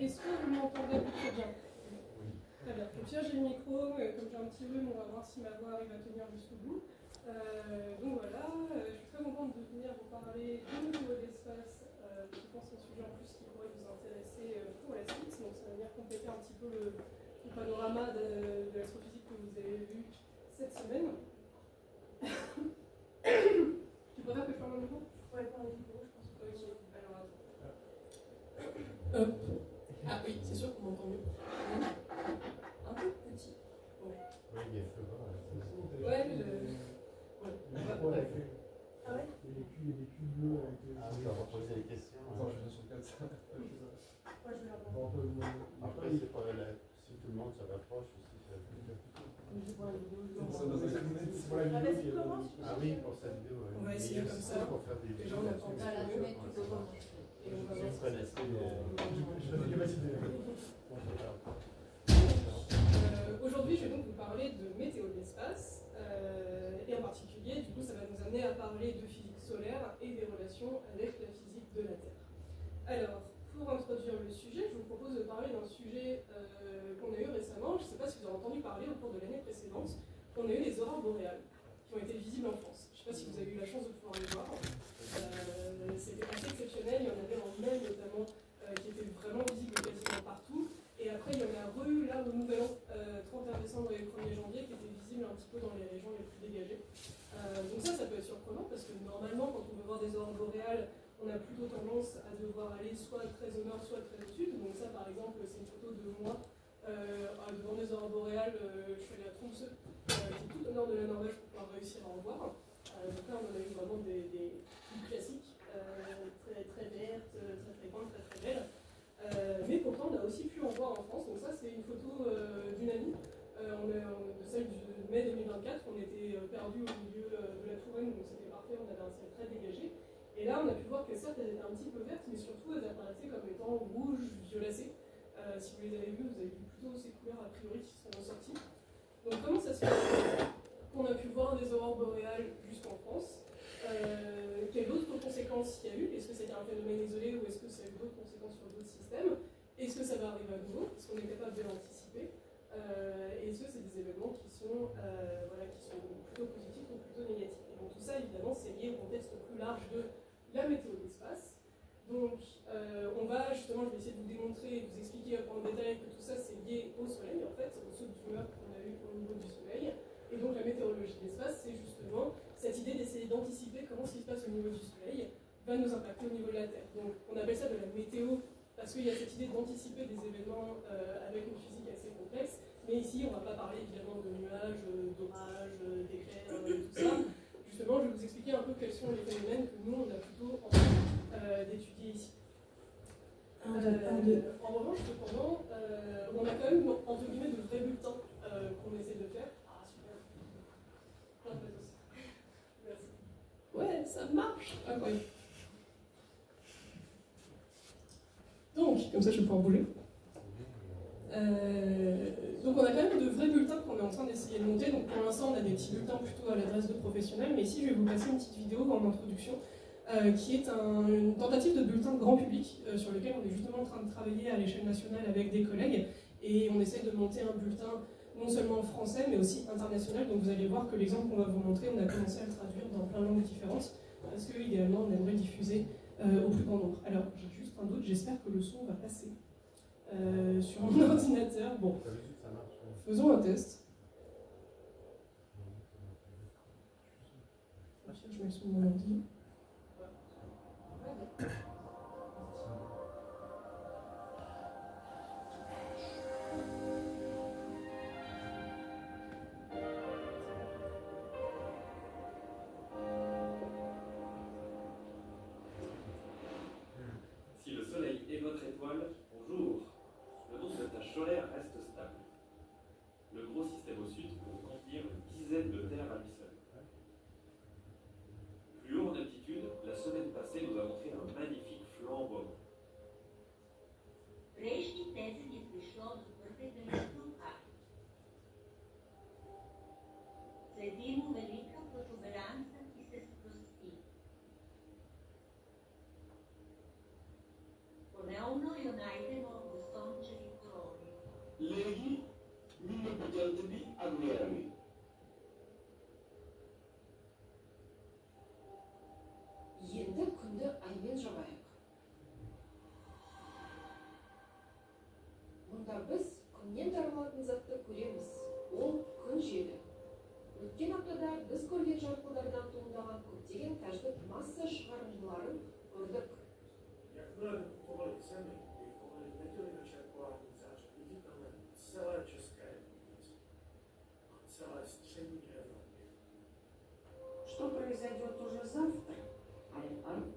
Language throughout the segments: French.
Est-ce que vous m'entendez plutôt bien? Très bien. Donc là, j'ai le micro, comme j'ai un petit rhume, on va voir si ma voix arrive à tenir jusqu'au bout. Donc voilà, je suis très contente de venir vous parler de nouveau d'espace. Je pense que c'est un sujet en plus qui pourrait vous intéresser pour la suite, donc ça va venir compléter un petit peu le panorama de l'astrophysique que vous avez vu cette semaine. Tu préfères que je parle un micro? Ouais, par le micro, je pense que oui. Alors attends. Ah oui, c'est sûr qu'on m'entend mieux. Un peu petit. Bon. Oui, il est feu. Ouais, Ah ouais? Il y a des culs bleus avec les... Ah, on va poser des questions. Attends, je vais sur 4, ça. moi je vais la voir. Après, c'est pas si tout le monde se rapproche aussi, ça fait bien. C'est pour la vidéo qui est... Ah oui, pour cette vidéo. On va essayer comme ça. Pour faire des Les gens n'entendent pas la fenêtre, tu peux commencer. Et on va vous connaissez Je vais capacité. Aujourd'hui, je vais donc vous parler de météo de l'espace, et en particulier, du coup, ça va nous amener à parler de physique solaire et des relations avec la physique de la Terre. Alors, pour introduire le sujet, je vous propose de parler d'un sujet qu'on a eu récemment. Je ne sais pas si vous avez entendu parler au cours de l'année précédente. On a eu les aurores boréales qui ont été visibles en France. Je ne sais pas si vous avez eu la chance de pouvoir les voir. C'était assez exceptionnel. Il y en avait en mai notamment qui étaient vraiment visibles quasiment partout. Et après, il y en a eu là au Nouvel An, 31 décembre et 1er janvier, qui étaient visibles un petit peu dans les régions les plus dégagées. Donc ça peut être surprenant parce que normalement, quand on veut voir des aurores boréales, on a plutôt tendance à devoir aller soit très au nord, soit très au sud. Donc ça, par exemple, c'est une photo de moi devant des aurores boréales. Je suis allée à Tromsø, qui est tout au nord de la Norvège, pour pouvoir réussir à en voir. Donc là, on a eu vraiment des plus classiques, très vertes, très fréquentes, très belles. Mais pourtant, on a aussi pu en voir en France. Donc ça, c'est une photo d'une amie. De celle du mai 2024. On était perdus au milieu de la Touraine, donc c'était parfait. On avait un ciel très dégagé. Et là, on a pu voir que certes, elles étaient un petit peu vertes, mais surtout, elles apparaissaient comme étant rouges, violacées. Si vous les avez vues, vous avez vu plutôt ces couleurs a priori qui sont ressorties. Donc comment ça se fait qu'on a pu voir des aurores boréales jusqu'en France? Quelles autres conséquences il y a eu? Est-ce que c'était un phénomène isolé ou est-ce que ça a eu d'autres conséquences sur d'autres systèmes? Est-ce que ça va arriver à nouveau? Est-ce qu'on est capable de l'anticiper? Est-ce que c'est des événements qui sont plutôt positifs ou plutôt négatifs? Et donc tout ça, évidemment, c'est lié au contexte plus large de la météo de l'espace. Donc on va justement, je vais essayer de vous démontrer et de vous expliquer en détail que tout ça c'est lié au Soleil, en fait, aux sautes d'humeur qu'on a eu au niveau du Soleil. Et donc la météorologie de l'espace, c'est justement cette idée d'essayer d'anticiper comment ce qui se passe au niveau du Soleil va nous impacter au niveau de la Terre. Donc on appelle ça de la météo parce qu'il y a cette idée d'anticiper des événements avec une physique assez complexe. Mais ici, on ne va pas parler évidemment de nuages, d'orages, d'éclairs, tout ça. Justement, je vais vous expliquer un peu quels sont les phénomènes que nous, on a plutôt envie d'étudier ici. En revanche, cependant, on a quand même, entre guillemets, de vrais bulletins qu'on essaie de faire. Ah, super. Merci. Ouais, ça marche. Ah, ouais. Donc, comme ça, je vais pouvoir bouger. Donc on a quand même de vrais bulletins qu'on est en train d'essayer de monter. Donc pour l'instant on a des petits bulletins plutôt à l'adresse de professionnels, mais ici je vais vous passer une petite vidéo en introduction qui est une tentative de bulletin grand public sur lequel on est justement en train de travailler à l'échelle nationale avec des collègues et on essaie de monter un bulletin non seulement français mais aussi international. Donc vous allez voir que l'exemple qu'on va vous montrer, on a commencé à le traduire dans plein de langues différentes parce que idéalement on aimerait diffuser au plus grand nombre. Alors j'ai juste un doute, j'espère que le son va passer. Sur mon ordinateur. Bon, faisons un test. Je mets le son de mon ordi. Si le Soleil est votre étoile, bonjour. Le nombre de tâches solaires reste stable. Le gros système au sud peut contenir une dizaine de terres à lui seul. Plus haut en altitude, la semaine passée nous a montré un magnifique flambeau. Prejšnji teden je prišlo do prve delitev Arktike. Sledi mu velika protuberanca, ki se sprosti. Ponovno jo najdemo v léegi ñu nëbb jant bi ak weer wi. Енді күнді аймен жабайық. Мұнда біз күннен таралатын затты көреміз. Ол күн желі. Өткен аптада біз көрген жарқылдардан туындаған көптеген тәждік масса шығарындыларын көрдік. Что произойдет уже завтра? على الأرض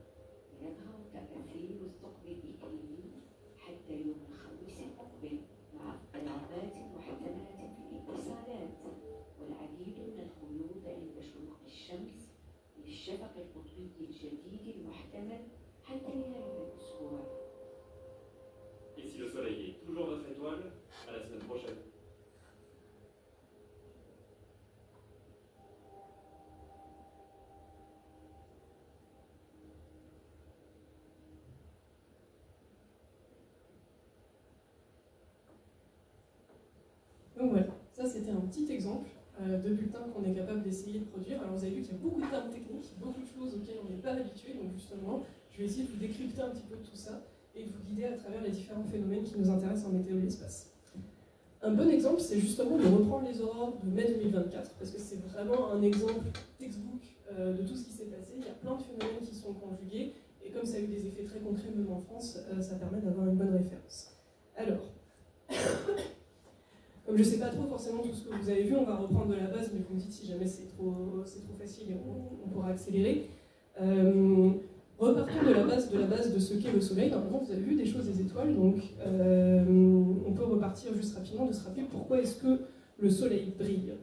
يظهر تأثير الثقب الإقليمي حتى يوم الخميس المقبل مع اضطرابات واحتمالات في الاتصالات والعديد من الخيوط عند شروق الشمس للشفق القطبي الجديد المحتمل حتى نهاية الأسبوع. Et si le soleil est toujours votre étoile, à la semaine prochaine. Donc voilà, ça c'était un petit exemple de bulletin qu'on est capable d'essayer de produire. Alors vous avez vu qu'il y a beaucoup de termes techniques, beaucoup de choses auxquelles on n'est pas habitué, donc justement, je vais essayer de vous décrypter un petit peu tout ça et de vous guider à travers les différents phénomènes qui nous intéressent en météo de l'espace. Un bon exemple, c'est justement de reprendre les aurores de mai 2024, parce que c'est vraiment un exemple textbook de tout ce qui s'est passé. Il y a plein de phénomènes qui sont conjugués, et comme ça a eu des effets très concrets même en France, ça permet d'avoir une bonne référence. Alors, comme je ne sais pas trop forcément tout ce que vous avez vu, on va reprendre de la base, mais vous me dites si jamais c'est trop facile et on pourra accélérer. Repartons de la base de ce qu'est le Soleil. Normalement, vous avez vu des choses des étoiles, donc on peut repartir juste rapidement de se rappeler pourquoi est-ce que le Soleil brille.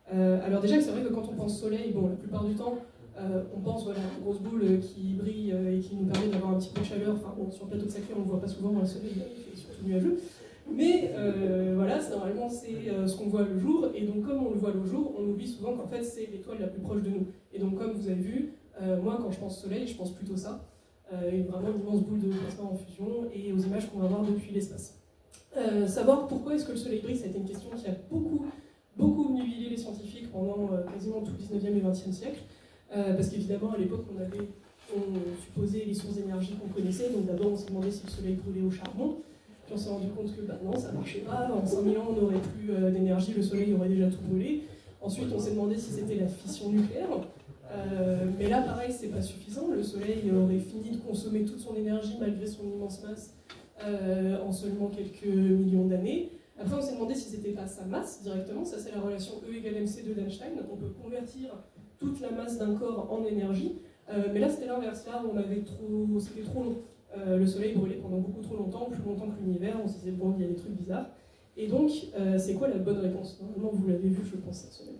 Alors déjà, c'est vrai que quand on pense Soleil, bon, la plupart du temps, on pense voilà, une grosse boule qui brille et qui nous permet d'avoir un petit peu de chaleur. Enfin bon, sur le plateau de Sacré, on ne le voit pas souvent, le Soleil il est surtout nuageux. Mais voilà, normalement c'est ce qu'on voit le jour, et donc comme on le voit le jour, on oublie souvent qu'en fait c'est l'étoile la plus proche de nous. Et donc comme vous avez vu, moi quand je pense Soleil, je pense plutôt ça, vraiment une immense boule de plasma en fusion, et aux images qu'on va voir depuis l'espace. Savoir pourquoi est-ce que le Soleil brille, ça a été une question qui a beaucoup obnubilé les scientifiques pendant quasiment tout le 19e et 20e siècle, parce qu'évidemment à l'époque on supposait les sources d'énergie qu'on connaissait, donc d'abord on s'est demandé si le Soleil brûlait au charbon. On s'est rendu compte que non, ça ne marchait pas, en 5000 ans on n'aurait plus d'énergie, le Soleil aurait déjà tout brûlé. Ensuite on s'est demandé si c'était la fission nucléaire, mais là pareil c'est pas suffisant, le Soleil aurait fini de consommer toute son énergie malgré son immense masse en seulement quelques millions d'années. Après on s'est demandé si c'était pas sa masse directement, ça c'est la relation E égale mc2 d'Einstein, on peut convertir toute la masse d'un corps en énergie, mais là c'était l'inverse, là c'était trop long. Le Soleil brûlait pendant beaucoup trop longtemps, plus longtemps que l'univers, on se disait bon, il y a des trucs bizarres. Et donc, c'est quoi la bonne réponse? Normalement, vous l'avez vu, je pense, cette semaine.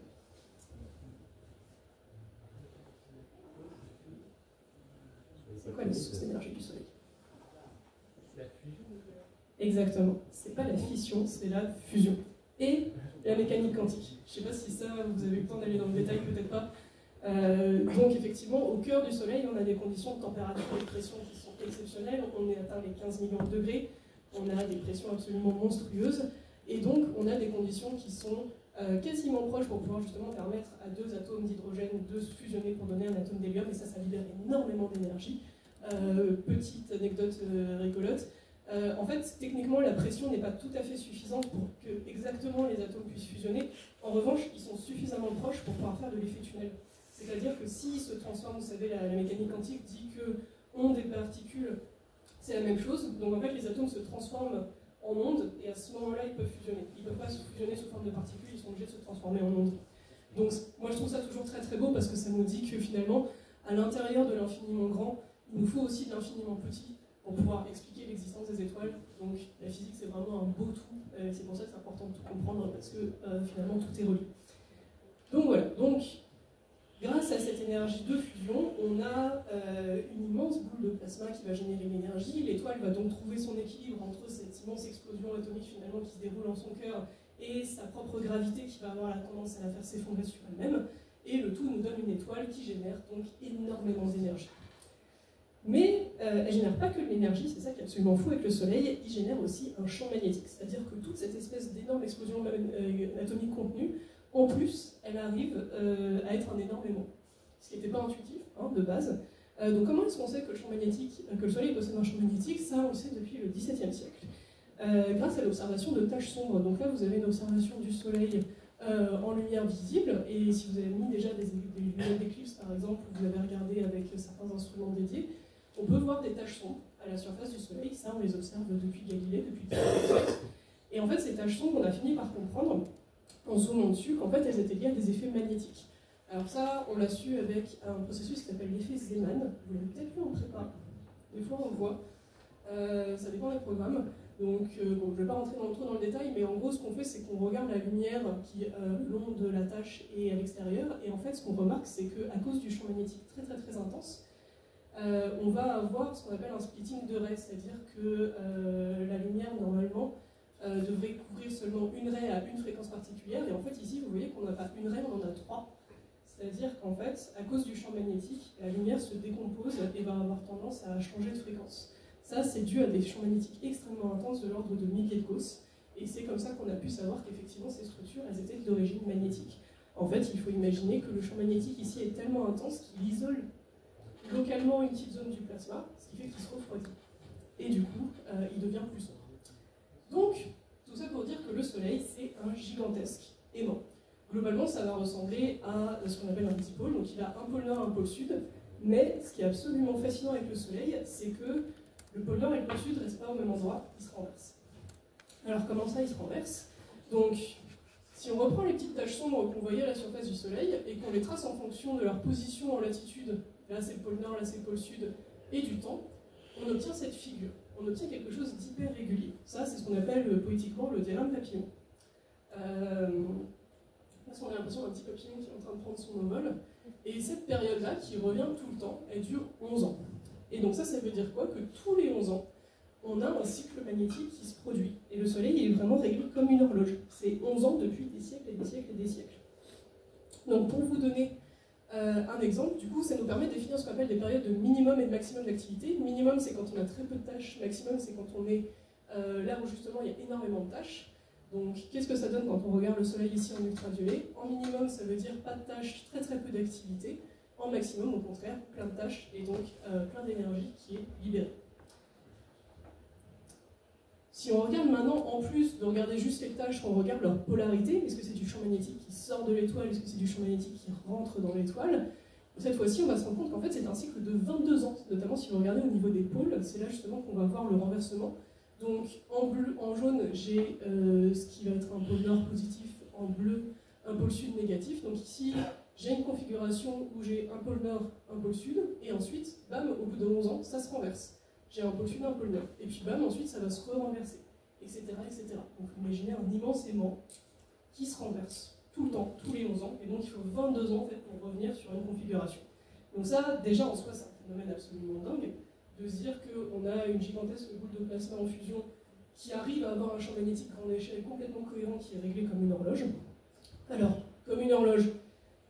C'est quoi la source d'énergie du Soleil? La fusion. Exactement. C'est pas la fission, c'est la fusion. Et la mécanique quantique. Je sais pas si ça, vous avez eu le temps d'aller dans le détail, peut-être pas. Donc effectivement, au cœur du Soleil, on a des conditions de température et de pression qui sont exceptionnelles. On est atteint les 15 millions de degrés, on a des pressions absolument monstrueuses, et donc on a des conditions qui sont quasiment proches pour pouvoir justement permettre à deux atomes d'hydrogène de se fusionner pour donner un atome d'hélium, et ça libère énormément d'énergie. Petite anecdote rigolote. En fait, techniquement, la pression n'est pas tout à fait suffisante pour que exactement les atomes puissent fusionner. En revanche, ils sont suffisamment proches pour pouvoir faire de l'effet tunnel. C'est-à-dire que s'ils se transforment, vous savez, la mécanique quantique dit que ondes et particules, c'est la même chose. Donc en fait, les atomes se transforment en ondes, et à ce moment-là, ils peuvent fusionner. Ils ne peuvent pas se fusionner sous forme de particules, ils sont obligés de se transformer en ondes. Donc moi, je trouve ça toujours très très beau, parce que ça nous dit que finalement, à l'intérieur de l'infiniment grand, il nous faut aussi de l'infiniment petit pour pouvoir expliquer l'existence des étoiles. Donc la physique, c'est vraiment un beau tout, et c'est pour ça que c'est important de tout comprendre, parce que finalement, tout est relié. Donc voilà. Donc, grâce à cette énergie de fusion, on a une immense boule de plasma qui va générer l'énergie. L'étoile va donc trouver son équilibre entre cette immense explosion atomique finalement qui se déroule en son cœur et sa propre gravité qui va avoir la tendance à la faire s'effondrer sur elle-même. Et le tout nous donne une étoile qui génère donc énormément d'énergie. Mais elle ne génère pas que de l'énergie, c'est ça qui est absolument fou avec le Soleil, il génère aussi un champ magnétique. C'est-à-dire que toute cette espèce d'énorme explosion atomique contenue, en plus, elle arrive à être un énorme aimant. Ce qui n'était pas intuitif, hein, de base. Donc comment est-ce qu'on sait que le Soleil possède un champ magnétique? Ça, on le sait depuis le XVIIe siècle. Grâce à l'observation de taches sombres. Donc là, vous avez une observation du Soleil en lumière visible, et si vous avez mis déjà des lunettes d'éclipse, par exemple, vous avez regardé avec certains instruments dédiés, on peut voir des taches sombres à la surface du Soleil. Ça, on les observe depuis Galilée, depuis le XVIIe siècle. Et en fait, ces taches sombres, on a fini par comprendre, en zoomant dessus, qu'en fait, elles étaient liées à des effets magnétiques. Alors ça, on l'a su avec un processus qui s'appelle l'effet Zeeman. Vous l'avez peut-être vu en prépa. Des fois, on le voit. Ça dépend des programmes. Donc, bon, je ne vais pas rentrer trop dans le détail, mais en gros, ce qu'on fait, c'est qu'on regarde la lumière qui long de la tache et à l'extérieur. Et en fait, ce qu'on remarque, c'est qu'à cause du champ magnétique très très très intense, on va avoir ce qu'on appelle un splitting de raies, c'est-à-dire que la lumière, normalement, devrait couvrir seulement une raie à une fréquence particulière. Et en fait, ici, vous voyez qu'on n'a pas une raie, on en a 3. C'est-à-dire qu'en fait, à cause du champ magnétique, la lumière se décompose et va avoir tendance à changer de fréquence. Ça, c'est dû à des champs magnétiques extrêmement intenses de l'ordre de milliers de Gauss. Et c'est comme ça qu'on a pu savoir qu'effectivement, ces structures, elles étaient d'origine magnétique. En fait, il faut imaginer que le champ magnétique ici est tellement intense qu'il isole localement une petite zone du plasma, ce qui fait qu'il se refroidit. Et du coup, il devient plus sombre. Donc, tout ça pour dire que le Soleil, c'est un gigantesque aimant. Globalement, ça va ressembler à ce qu'on appelle un dipôle, donc il a un pôle nord, un pôle sud, mais ce qui est absolument fascinant avec le Soleil, c'est que le pôle nord et le pôle sud ne restent pas au même endroit, ils se renversent. Alors comment ça, ils se renversent? Donc, si on reprend les petites taches sombres qu'on voyait à la surface du Soleil, et qu'on les trace en fonction de leur position en latitude, là c'est le pôle nord, là c'est le pôle sud, et du temps, on obtient cette figure. On obtient quelque chose d'hyper régulier. Ça, c'est ce qu'on appelle poétiquement le diagramme papillon. On a l'impression d'un petit papillon qui est en train de prendre son envol. Et cette période-là, qui revient tout le temps, elle dure 11 ans. Et donc ça veut dire quoi? Que tous les 11 ans, on a un cycle magnétique qui se produit. Et le Soleil, il est vraiment réglé comme une horloge. C'est 11 ans depuis des siècles et des siècles et des siècles. Donc pour vous donner un exemple, du coup, ça nous permet de définir ce qu'on appelle des périodes de minimum et de maximum d'activité. Minimum, c'est quand on a très peu de tâches. Maximum, c'est quand on est là où justement il y a énormément de tâches. Donc, qu'est-ce que ça donne quand on regarde le Soleil ici en ultraviolet? En minimum, ça veut dire pas de tâches, très très peu d'activité. En maximum, au contraire, plein de tâches et donc plein d'énergie qui est libérée. Si on regarde maintenant, en plus de regarder juste les tâches, on regarde leur polarité, est-ce que c'est du champ magnétique qui sort de l'étoile, est-ce que c'est du champ magnétique qui rentre dans l'étoile? Cette fois-ci, on va se rendre compte qu'en fait, c'est un cycle de 22 ans, notamment si vous regardez au niveau des pôles, c'est là justement qu'on va voir le renversement. Donc en bleu, en jaune, j'ai ce qui va être un pôle nord positif, en bleu, un pôle sud négatif. Donc ici, j'ai une configuration où j'ai un pôle nord, un pôle sud, et ensuite, bam, au bout de 11 ans, ça se renverse. J'ai un pôle sud, un pôle nord. Et puis bam, ensuite, ça va se re-renverser, etc., etc. Donc imaginez un immense aimant qui se renverse tout le temps, tous les 11 ans, et donc il faut 22 ans en fait, pour revenir sur une configuration. Donc ça, déjà en soi, c'est un phénomène absolument dingue, de se dire qu'on a une gigantesque boule de plasma en fusion qui arrive à avoir un champ magnétique grande échelle complètement cohérent qui est réglé comme une horloge. Alors, comme une horloge,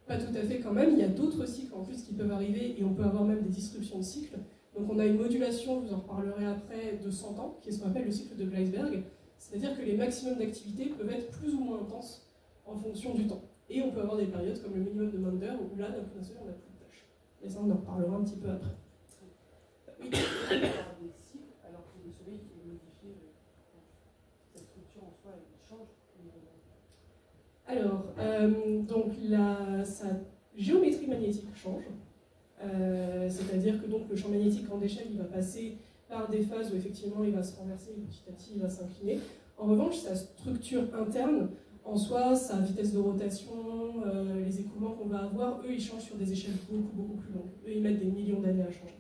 pas tout à fait quand même, il y a d'autres cycles en plus qui peuvent arriver et on peut avoir même des disruptions de cycles. Donc on a une modulation, je vous en reparlerai après, de 100 ans, qui est ce qu'on appelle le cycle de Gleisberg, c'est-à-dire que les maximums d'activité peuvent être plus ou moins intenses en fonction du temps. Et on peut avoir des périodes comme le minimum de Maunder où là, d'un coup d'un seul, on n'a plus de tâches. Mais ça, on en reparlera un petit peu après. Oui, des cycles, alors que le Soleil est modifié, cette structure en soi, elle change. Alors, donc sa géométrie magnétique change, c'est-à-dire que donc, le champ magnétique grande échelle, il va passer par des phases où effectivement il va se renverser et petit à petit il va s'incliner. En revanche, sa structure interne, en soi, sa vitesse de rotation, les écoulements qu'on va avoir, eux, ils changent sur des échelles beaucoup plus longues. Eux, ils mettent des millions d'années à changer.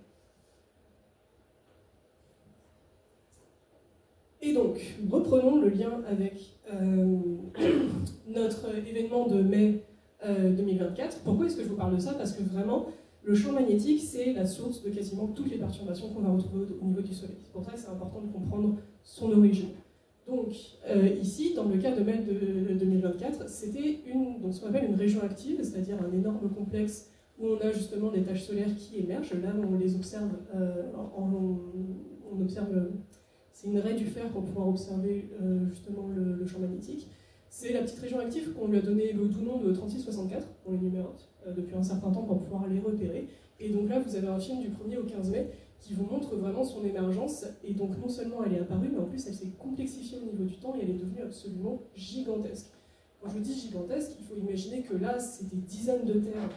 Et donc, reprenons le lien avec notre événement de mai 2024. Pourquoi est-ce que je vous parle de ça? Parce que vraiment, le champ magnétique, c'est la source de quasiment toutes les perturbations qu'on va retrouver au niveau du Soleil. C'est pour ça que c'est important de comprendre son origine. Donc, ici, dans le cas de mai de 2024, c'était ce qu'on appelle une région active, c'est-à-dire un énorme complexe où on a justement des taches solaires qui émergent. Là, on les observe, on observe, c'est une raie du fer pour pouvoir observer justement le champ magnétique. C'est la petite région active qu'on lui a donné le doux nom de 3664, on les numérote depuis un certain temps pour pouvoir les repérer. Et donc là, vous avez un film du 1er au 15 mai qui vous montre vraiment son émergence. Et donc non seulement elle est apparue, mais en plus elle s'est complexifiée au niveau du temps et elle est devenue absolument gigantesque. Quand je vous dis gigantesque, il faut imaginer que là, c'est des dizaines de terres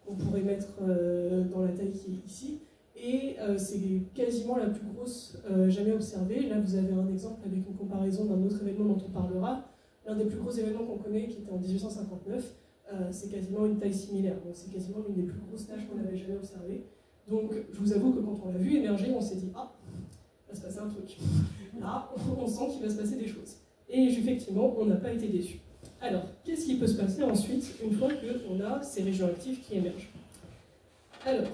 qu'on pourrait mettre dans la taille qui est ici. Et c'est quasiment la plus grosse jamais observée. Là, vous avez un exemple avec une comparaison d'un autre événement dont on parlera. L'un des plus gros événements qu'on connaît, qui était en 1859, c'est quasiment une taille similaire. Donc c'est quasiment l'une des plus grosses taches qu'on n'avait jamais observées. Donc je vous avoue que quand on l'a vu émerger, on s'est dit « Ah, il va se passer un truc. Là, on sent qu'il va se passer des choses. » Et effectivement, on n'a pas été déçus. Alors, qu'est-ce qui peut se passer ensuite, une fois qu'on a ces régions actives qui émergent? Alors,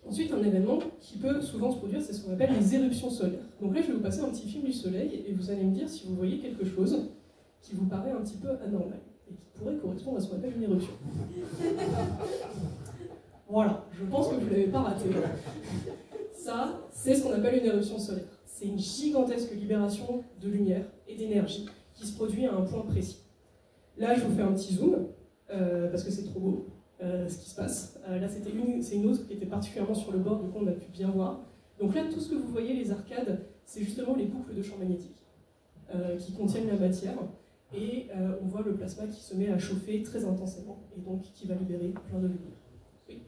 ensuite, un événement qui peut souvent se produire, c'est ce qu'on appelle les éruptions solaires. Donc là, je vais vous passer un petit film du Soleil, et vous allez me dire si vous voyez quelque chose qui vous paraît un petit peu anormal, et qui pourrait correspondre à ce qu'on appelle une éruption. Voilà, je pense que vous ne l'avez pas raté. Ça, c'est ce qu'on appelle une éruption solaire. C'est une gigantesque libération de lumière et d'énergie qui se produit à un point précis. Là, je vous fais un petit zoom, parce que c'est trop beau ce qui se passe. Là, c'est une autre qui était particulièrement sur le bord, du coup on a pu bien voir. Donc là, tout ce que vous voyez, les arcades, c'est justement les boucles de champ magnétique qui contiennent la matière. Et on voit le plasma qui se met à chauffer très intensément, et donc qui va libérer plein de lumière. Oui.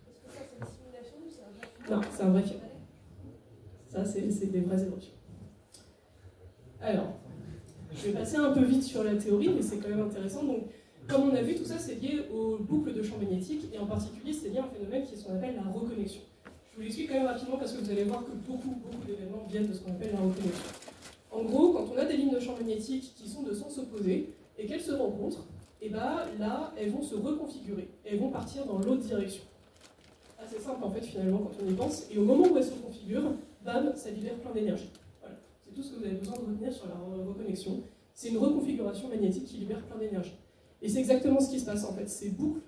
Est-ce que ça, c'est une simulation ou c'est un vrai film? Non, c'est un vrai film. Ça, c'est des vraies éruptions. Alors, je vais passer un peu vite sur la théorie, mais c'est quand même intéressant. Donc, comme on a vu, tout ça, c'est lié aux boucles de champ magnétique, et en particulier, c'est lié à un phénomène qui est ce qu'on appelle la reconnexion. Je vous l'explique quand même rapidement, parce que vous allez voir que beaucoup d'événements viennent de ce qu'on appelle la reconnexion. En gros, quand on a des lignes de champ magnétique qui sont de sens opposé, et qu'elles se rencontrent, et ben là, elles vont se reconfigurer, et elles vont partir dans l'autre direction. Assez simple, en fait, finalement, quand on y pense, et au moment où elles se configurent, bam, ça libère plein d'énergie. Voilà. C'est tout ce que vous avez besoin de retenir sur la reconnexion. C'est une reconfiguration magnétique qui libère plein d'énergie. Et c'est exactement ce qui se passe en fait. Ces boucles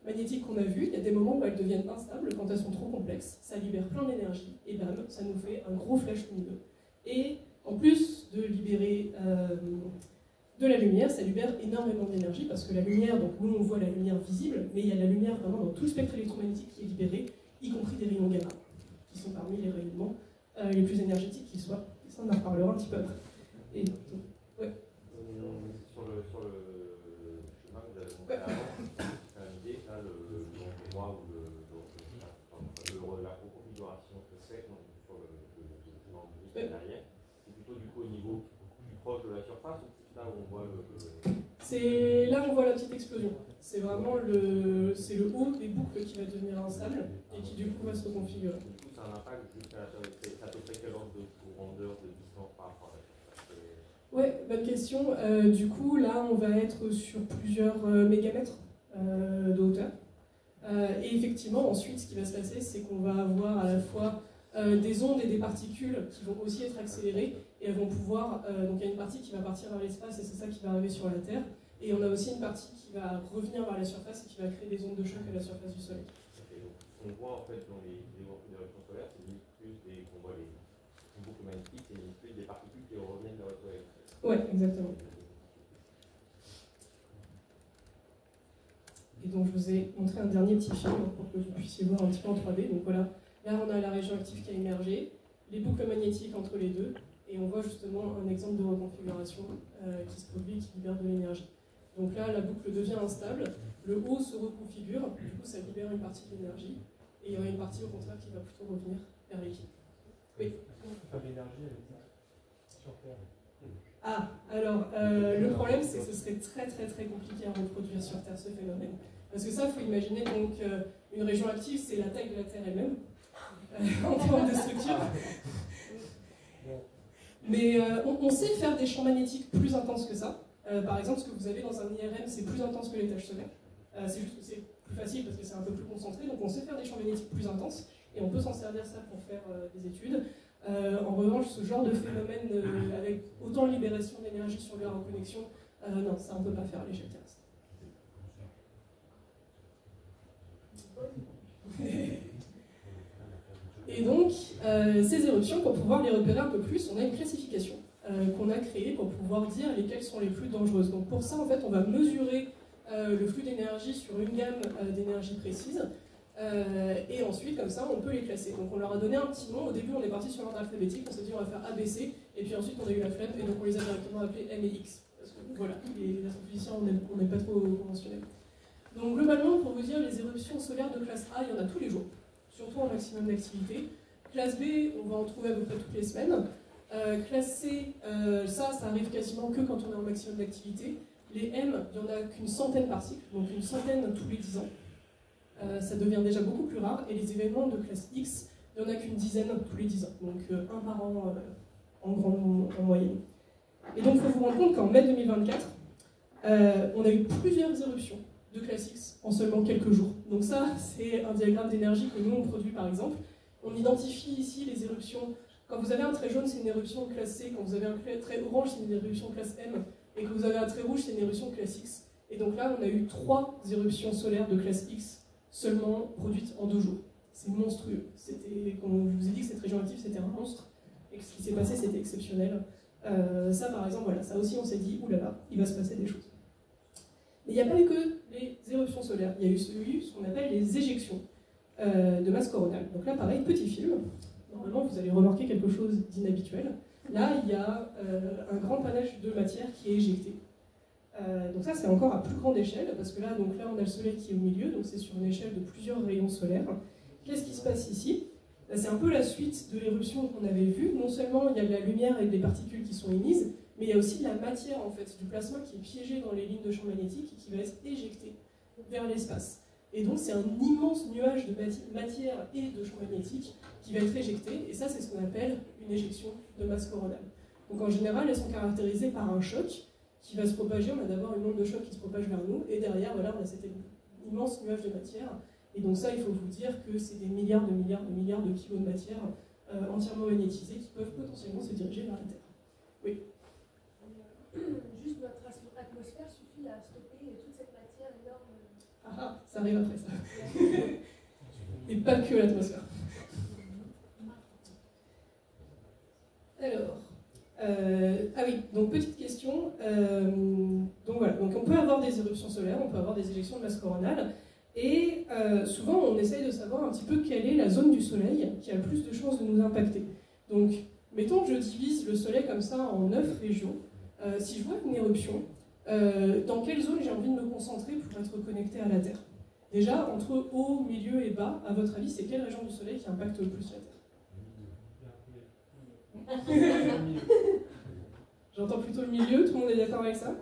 magnétiques qu'on a vues, il y a des moments où elles deviennent instables quand elles sont trop complexes. Ça libère plein d'énergie et bam, ça nous fait un gros flash lumineux. Et en plus de libérer de la lumière, ça libère énormément d'énergie parce que la lumière, donc nous on voit la lumière visible, mais il y a la lumière vraiment dans tout le spectre électromagnétique qui est libéré, y compris des rayons gamma, qui sont parmi les rayonnements les plus énergétiques qui soient. Et ça on en reparlera un petit peu après. Et, ouais. Sur le chemin que vous avez montré avant, c'est une idée, là, l'endroit où la reconfiguration se fait sur le document derrière, c'est plutôt du coup au niveau plus proche de la surface, ou c'est là où on voit C'est là où on voit la petite explosion. C'est vraiment le haut des boucles qui va devenir instable et qui du coup va se reconfigurer. Du coup, ça a un impact jusqu'à la surface. C'est à peu près quel ordre de grandeur, de distance par rapport à la surface? Ouais, bonne question. Du coup, là, on va être sur plusieurs mégamètres de hauteur. Et effectivement, ensuite, ce qui va se passer, c'est qu'on va avoir à la fois des ondes et des particules qui vont aussi être accélérées, et elles vont pouvoir... donc il y a une partie qui va partir vers l'espace, et c'est ça qui va arriver sur la Terre. Et on a aussi une partie qui va revenir vers la surface et qui va créer des ondes de choc à la surface du Soleil. Okay, donc, ce qu'on voit en fait dans les éruptions solaires, c'est ni plus qu'on voit les boucles magnétiques, c'est ni plus des particules qui reviennent vers le Soleil. Ouais, exactement. Et donc je vous ai montré un dernier petit film pour que vous puissiez voir un petit peu en 3D. Donc voilà, là on a la région active qui a émergé, les boucles magnétiques entre les deux, et on voit justement un exemple de reconfiguration qui se produit et qui libère de l'énergie. Donc là, la boucle devient instable, le haut se reconfigure, du coup ça libère une partie de l'énergie, et il y aura une partie au contraire qui va plutôt revenir vers l'équilibre. Oui. L'énergie, elle est sur Terre. Ah, alors, le problème, c'est que ce serait très compliqué à reproduire sur Terre, ce phénomène. Parce que ça, il faut imaginer, donc, une région active, c'est la taille de la Terre elle-même, en termes de structure. Mais on sait faire des champs magnétiques plus intenses que ça. Par exemple, ce que vous avez dans un IRM, c'est plus intense que les taches solaires. C'est juste que c'est plus facile parce que c'est un peu plus concentré, donc on sait faire des champs magnétiques plus intenses, et on peut s'en servir ça pour faire des études. En revanche, ce genre de phénomène avec autant de libération d'énergie sur la reconnexion, non, ça on ne peut pas faire à l'échelle terrestre. Et donc, ces éruptions, pour pouvoir les repérer un peu plus, on a une classification qu'on a créée pour pouvoir dire lesquelles sont les plus dangereuses. Donc pour ça, en fait, on va mesurer le flux d'énergie sur une gamme d'énergie précise. Et ensuite, comme ça, on peut les classer. Donc on leur a donné un petit nom. Au début, on est parti sur l'ordre alphabétique. On s'est dit, on va faire ABC. Et puis ensuite, on a eu la flemme. Et donc on les a directement appelés M et X. Parce que voilà, les astrophysiciens, on n'est pas trop conventionnels. Donc globalement, pour vous dire, les éruptions solaires de classe A, il y en a tous les jours. Surtout en maximum d'activité. Classe B, on va en trouver à peu près toutes les semaines. Classe C, ça arrive quasiment que quand on est en maximum d'activité. Les M, il n'y en a qu'une centaine par cycle, donc une centaine tous les 10 ans. Ça devient déjà beaucoup plus rare. Et les événements de classe X, il n'y en a qu'une dizaine tous les 10 ans. Donc un par an en moyenne. Et donc il faut vous rendre compte qu'en mai 2024, on a eu plusieurs éruptions de classe X en seulement quelques jours. Donc ça, c'est un diagramme d'énergie que nous, on produit par exemple. On identifie ici les éruptions. Quand vous avez un trait jaune, c'est une éruption classe C. Quand vous avez un trait orange, c'est une éruption classe M. Et que vous avez un trait rouge, c'est une éruption classe X. Et donc là, on a eu 3 éruptions solaires de classe X seulement produites en 2 jours. C'est monstrueux. Comme je vous ai dit que cette région active, c'était un monstre. Et que ce qui s'est passé, c'était exceptionnel. Ça, par exemple, voilà, ça aussi, on s'est dit, oulala, il va se passer des choses. Mais il n'y a pas eu que les éruptions solaires. Il y a eu ce qu'on appelle les éjections de masse coronale. Donc là, pareil, petit film. Normalement, vous allez remarquer quelque chose d'inhabituel. Là, il y a un grand panache de matière qui est éjecté. Donc ça, c'est encore à plus grande échelle, parce que là, on a le Soleil qui est au milieu, donc c'est sur une échelle de plusieurs rayons solaires. Qu'est-ce qui se passe ici? C'est un peu la suite de l'éruption qu'on avait vue. Non seulement il y a de la lumière et des particules qui sont émises, mais il y a aussi de la matière, en fait, du plasma qui est piégé dans les lignes de champ magnétique et qui va être éjecté vers l'espace. Et donc c'est un immense nuage de matière et de champ magnétique qui va être éjecté, et ça c'est ce qu'on appelle une éjection de masse coronale. Donc en général, elles sont caractérisées par un choc qui va se propager. On a d'abord une onde de choc qui se propage vers nous, et derrière, voilà, on a cet immense nuage de matière. Et donc ça, il faut vous dire que c'est des milliards de kilos de matière entièrement magnétisés qui peuvent potentiellement se diriger vers la Terre. Oui. Juste notre atmosphère suffit à stopper toute cette matière énorme. Ah, ça arrive après ça. Et pas que l'atmosphère. Alors, ah oui, donc petite question. Donc voilà, donc on peut avoir des éruptions solaires, on peut avoir des éjections de masse coronale, et souvent on essaye de savoir un petit peu quelle est la zone du Soleil qui a le plus de chances de nous impacter. Donc, mettons que je divise le Soleil comme ça en 9 régions. Si je vois une éruption, dans quelle zone j'ai envie de me concentrer pour être connecté à la Terre? Déjà, entre haut, milieu et bas, à votre avis, c'est quelle région du Soleil qui impacte le plus la Terre? J'entends plutôt le milieu, tout le monde est d'accord avec ça?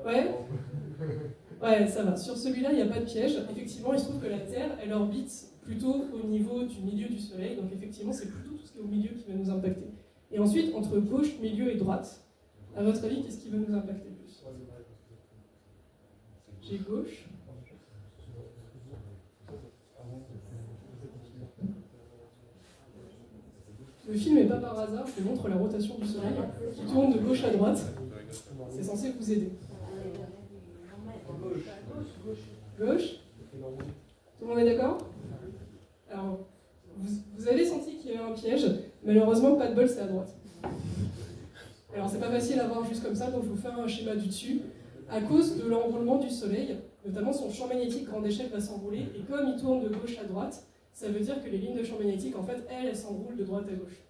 Ouais? Ouais, ça va. Sur celui-là, il n'y a pas de piège. Effectivement, il se trouve que la Terre, elle orbite plutôt au niveau du milieu du Soleil, donc effectivement, c'est plutôt tout ce qui est au milieu qui va nous impacter. Et ensuite, entre gauche, milieu et droite, à votre avis, qu'est-ce qui va nous impacter le plus? J'ai gauche. Le film n'est pas par hasard, je vous montre la rotation du Soleil qui tourne de gauche à droite. C'est censé vous aider. Gauche. Tout le monde est d'accord? Alors, vous avez senti qu'il y avait un piège. Malheureusement, pas de bol, c'est à droite. Alors, c'est pas facile à voir juste comme ça, donc je vous fais un schéma du dessus. À cause de l'enroulement du Soleil, notamment son champ magnétique grande échelle va s'enrouler, et comme il tourne de gauche à droite, ça veut dire que les lignes de champ magnétique, en fait, elles s'enroulent de droite à gauche.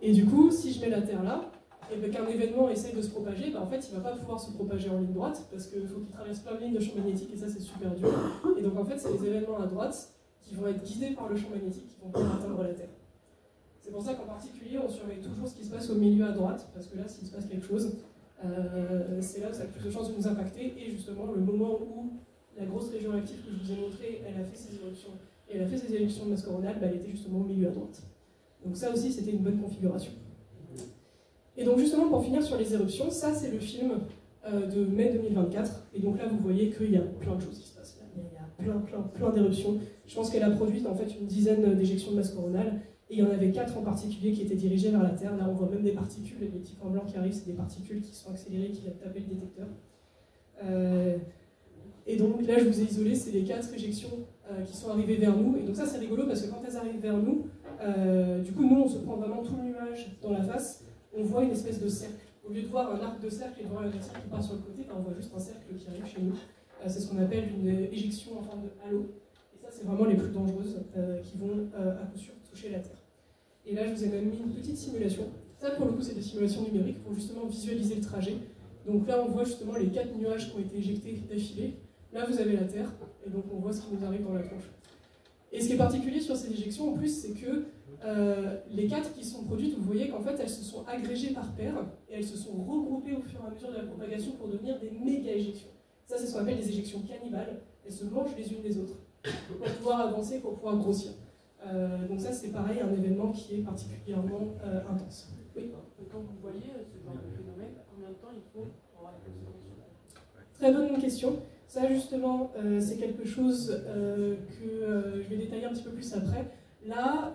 Et du coup, si je mets la Terre là, et bien qu'un événement essaye de se propager, ben en fait, il ne va pas pouvoir se propager en ligne droite, parce qu'il faut qu'il traverse plein de lignes de champ magnétique, et ça, c'est super dur. Et donc, en fait, c'est les événements à droite qui vont être guidés par le champ magnétique qui vont pouvoir atteindre la Terre. C'est pour ça qu'en particulier, on surveille toujours ce qui se passe au milieu à droite, parce que là, s'il se passe quelque chose, c'est là où ça a le plus de chances de nous impacter, et justement, le moment où la grosse région active que je vous ai montrée, elle a fait ses éruptions, et elle a fait ses éruptions de masse coronale, elle était justement au milieu à droite. Donc ça aussi, c'était une bonne configuration. Et donc justement, pour finir sur les éruptions, ça c'est le film de mai 2024, et donc là, vous voyez qu'il y a plein de choses qui se passent. Il y a plein d'éruptions. Je pense qu'elle a produit en fait une dizaine d'éjections de masse coronale, et il y en avait 4 en particulier qui étaient dirigées vers la Terre. Là, on voit même des particules, les petits points blancs qui arrivent, c'est des particules qui sont accélérées, qui viennent taper le détecteur. Et donc là, je vous ai isolé, c'est les 4 éjections qui sont arrivées vers nous. Et donc ça, c'est rigolo parce que quand elles arrivent vers nous, du coup, nous, on se prend vraiment tout le nuage dans la face. On voit une espèce de cercle. Au lieu de voir un arc de cercle et de voir un cercle qui part sur le côté, on voit juste un cercle qui arrive chez nous. C'est ce qu'on appelle une éjection en forme de halo. Et ça, c'est vraiment les plus dangereuses qui vont à coup sûr toucher la Terre. Et là, je vous ai même mis une petite simulation. Ça, pour le coup, c'est des simulations numériques pour justement visualiser le trajet. Donc là, on voit justement les 4 nuages qui ont été éjectés d'affilée. Là, vous avez la Terre, et donc on voit ce qui nous arrive dans la tronche. Et ce qui est particulier sur ces éjections, en plus, c'est que les 4 qui sont produites, vous voyez qu'en fait, elles se sont agrégées par paires, et elles se sont regroupées au fur et à mesure de la propagation pour devenir des méga-éjections. Ça, c'est ce qu'on appelle des éjections cannibales. Elles se mangent les unes les autres pour pouvoir avancer, pour pouvoir grossir. Donc ça, c'est pareil, un événement qui est particulièrement intense. Oui. Quand vous voyez ce genre de phénomène, combien de temps il faut pour avoir les conséquences? Très bonne question. Ça, justement, c'est quelque chose que je vais détailler un petit peu plus après. Là,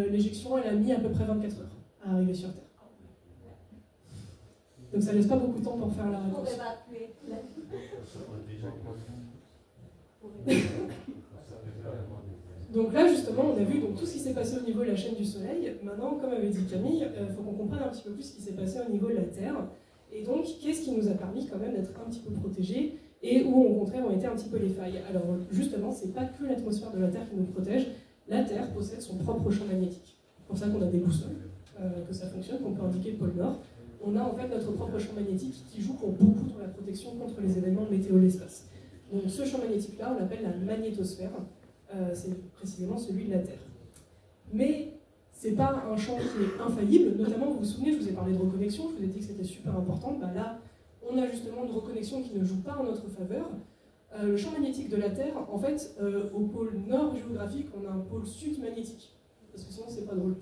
l'éjection, elle a mis à peu près 24 heures à arriver sur Terre. Donc ça laisse pas beaucoup de temps pour faire la réponse. Donc là, justement, on a vu donc, tout ce qui s'est passé au niveau de la chaîne du Soleil. Maintenant, comme avait dit Camille, il faut qu'on comprenne un petit peu plus ce qui s'est passé au niveau de la Terre. Et donc, qu'est-ce qui nous a permis quand même d'être un petit peu protégés et où, au contraire, ont été un petit peu les failles. Alors, justement, c'est pas que l'atmosphère de la Terre qui nous protège. La Terre possède son propre champ magnétique. C'est pour ça qu'on a des boussoles, que ça fonctionne, qu'on peut indiquer le pôle Nord. On a en fait notre propre champ magnétique qui joue pour beaucoup dans la protection contre les événements météo de l'espace. Donc, ce champ magnétique-là, on l'appelle la magnétosphère. C'est précisément celui de la Terre. Mais c'est pas un champ qui est infaillible, notamment, vous vous souvenez, je vous ai parlé de reconnexion, je vous ai dit que c'était super important. Bah là, on a justement une reconnexion qui ne joue pas en notre faveur. Le champ magnétique de la Terre, en fait, au pôle nord géographique, on a un pôle sud magnétique, parce que sinon c'est pas drôle.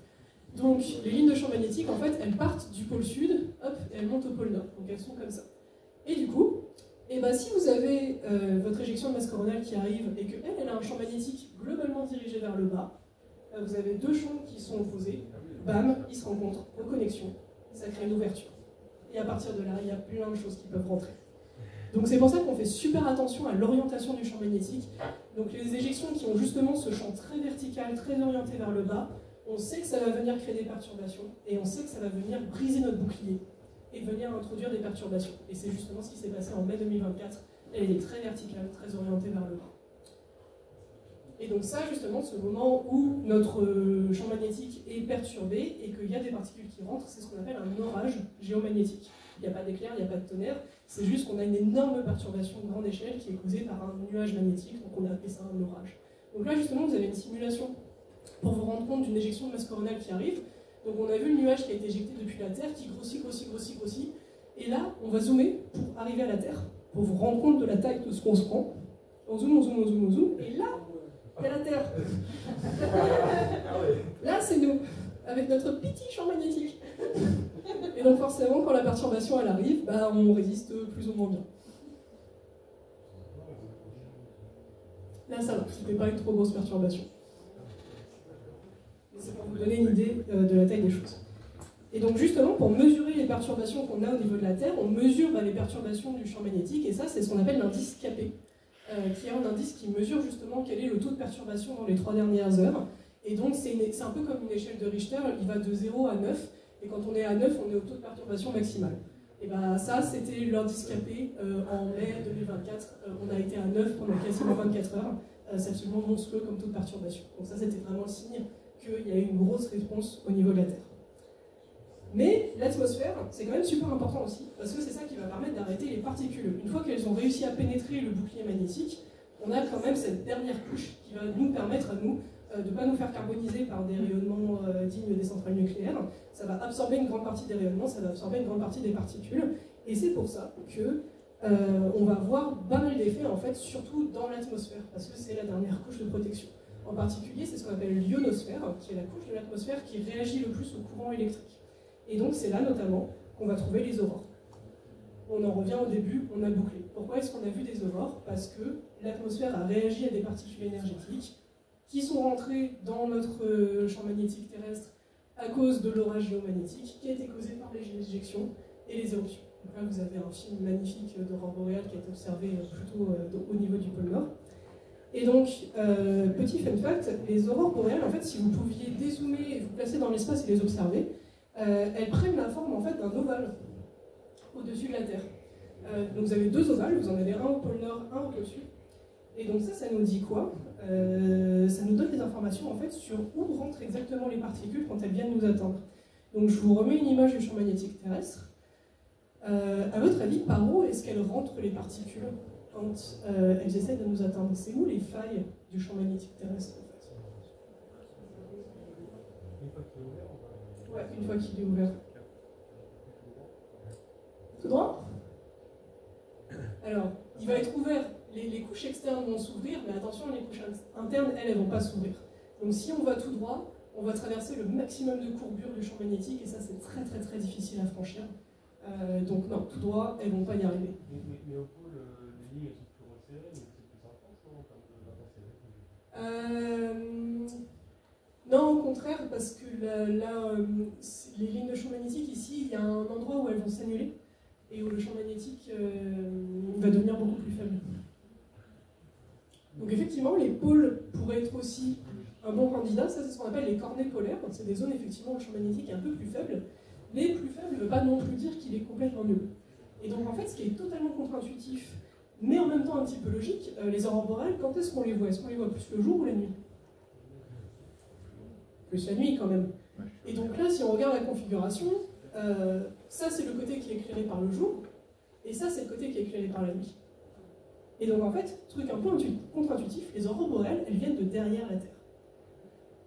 Donc les lignes de champ magnétique, en fait, elles partent du pôle sud, hop, et elles montent au pôle nord, donc elles sont comme ça. Et du coup, et ben, si vous avez votre éjection de masse coronale qui arrive et qu'elle a un champ magnétique globalement dirigé vers le bas, vous avez deux champs qui sont opposés, bam, ils se rencontrent, reconnexion, ça crée une ouverture. Et à partir de là, il y a plein de choses qui peuvent rentrer. Donc c'est pour ça qu'on fait super attention à l'orientation du champ magnétique. Donc les éjections qui ont justement ce champ très vertical, très orienté vers le bas, on sait que ça va venir créer des perturbations et on sait que ça va venir briser notre bouclier et venir introduire des perturbations. Et c'est justement ce qui s'est passé en mai 2024. Elle est très verticale, très orientée vers le bas. Et donc ça, justement, ce moment où notre champ magnétique est perturbé et qu'il y a des particules qui rentrent, c'est ce qu'on appelle un orage géomagnétique. Il n'y a pas d'éclair, il n'y a pas de tonnerre, c'est juste qu'on a une énorme perturbation de grande échelle qui est causée par un nuage magnétique, donc on a appelé ça un orage. Donc là, justement, vous avez une simulation pour vous rendre compte d'une éjection de masse coronale qui arrive. Donc on a vu le nuage qui a été éjecté depuis la Terre, qui grossit, grossit, grossit, grossit. Et là, on va zoomer pour arriver à la Terre, pour vous rendre compte de la taille de ce qu'on se prend. On zoome, on zoome, on zoome, on zoome, et là, il y a la Terre. Là, c'est nous, avec notre petit champ magnétique. Et donc forcément, quand la perturbation elle arrive, bah, on résiste plus ou moins bien. Là, ça va, c'était pas une trop grosse perturbation. C'est pour vous donner une idée de la taille des choses. Et donc justement, pour mesurer les perturbations qu'on a au niveau de la Terre, on mesure les perturbations du champ magnétique, et ça, c'est ce qu'on appelle l'indice Capet, qui est un indice qui mesure justement quel est le taux de perturbation dans les 3 dernières heures. Et donc c'est un peu comme une échelle de Richter, il va de 0 à 9, et quand on est à 9, on est au taux de perturbation maximal. Et bien ça, c'était l'indice Capet en mai 2024, on a été à 9 pendant quasiment 24 heures, c'est absolument monstrueux comme taux de perturbation. Donc ça, c'était vraiment le signe qu'il y a eu une grosse réponse au niveau de la Terre. Mais l'atmosphère, c'est quand même super important aussi, parce que c'est ça qui va permettre d'arrêter les particules. Une fois qu'elles ont réussi à pénétrer le bouclier magnétique, on a quand même cette dernière couche qui va nous permettre à nous de ne pas nous faire carboniser par des rayonnements dignes des centrales nucléaires. Ça va absorber une grande partie des rayonnements, ça va absorber une grande partie des particules, et c'est pour ça que on va voir pas mal d'effets, en fait, surtout dans l'atmosphère, parce que c'est la dernière couche de protection. En particulier, c'est ce qu'on appelle l'ionosphère, qui est la couche de l'atmosphère qui réagit le plus au courant électrique. Et donc c'est là notamment qu'on va trouver les aurores. On en revient au début, on a bouclé. Pourquoi est-ce qu'on a vu des aurores? Parce que l'atmosphère a réagi à des particules énergétiques qui sont rentrées dans notre champ magnétique terrestre à cause de l'orage géomagnétique qui a été causé par les éjections et les éruptions. Donc là, vous avez un film magnifique d'aurore boréale qui a été observé plutôt au niveau du pôle Nord. Et donc, petit fun fact, les aurores boréales, en fait, si vous pouviez dézoomer et vous placer dans l'espace et les observer, elles prennent la forme en fait d'un ovale au-dessus de la Terre. Donc vous avez deux ovales, vous en avez un au pôle nord, un au pôle sud. Et donc ça nous dit quoi? Ça nous donne des informations en fait sur où rentrent exactement les particules quand elles viennent nous atteindre. Donc je vous remets une image du champ magnétique terrestre. À votre avis, par où est-ce qu'elles rentrent les particules quand elles essaient de nous atteindre? C'est où les failles du champ magnétique terrestre en fait? Ouais, une fois qu'il est ouvert. Tout droit? Alors, il va être ouvert, les couches externes vont s'ouvrir, mais attention, les couches internes, elles ne vont pas s'ouvrir. Donc si on va tout droit, on va traverser le maximum de courbure du champ magnétique, et ça c'est très très très difficile à franchir. Donc non, tout droit, elles ne vont pas y arriver. Mais au pôle, les lignes sont plus resserrées, mais c'est plus intense, non, en termes de Non, au contraire, parce que les lignes de champ magnétique, ici, il y a un endroit où elles vont s'annuler, et où le champ magnétique va devenir beaucoup plus faible. Donc effectivement, les pôles pourraient être aussi un bon candidat. Ça, c'est ce qu'on appelle les cornets polaires. C'est des zones effectivement où le champ magnétique est un peu plus faible. Mais plus faible ne veut pas non plus dire qu'il est complètement nul. Et donc en fait, ce qui est totalement contre-intuitif, mais en même temps un petit peu logique, les aurores boréales, quand est-ce qu'on les voit? Est-ce qu'on les voit plus le jour ou la nuit? Plus la nuit quand même. Et donc là, si on regarde la configuration, ça c'est le côté qui est éclairé par le jour, et ça c'est le côté qui est éclairé par la nuit. Et donc en fait, truc un peu contre-intuitif, les aurores boréales, elles viennent de derrière la Terre.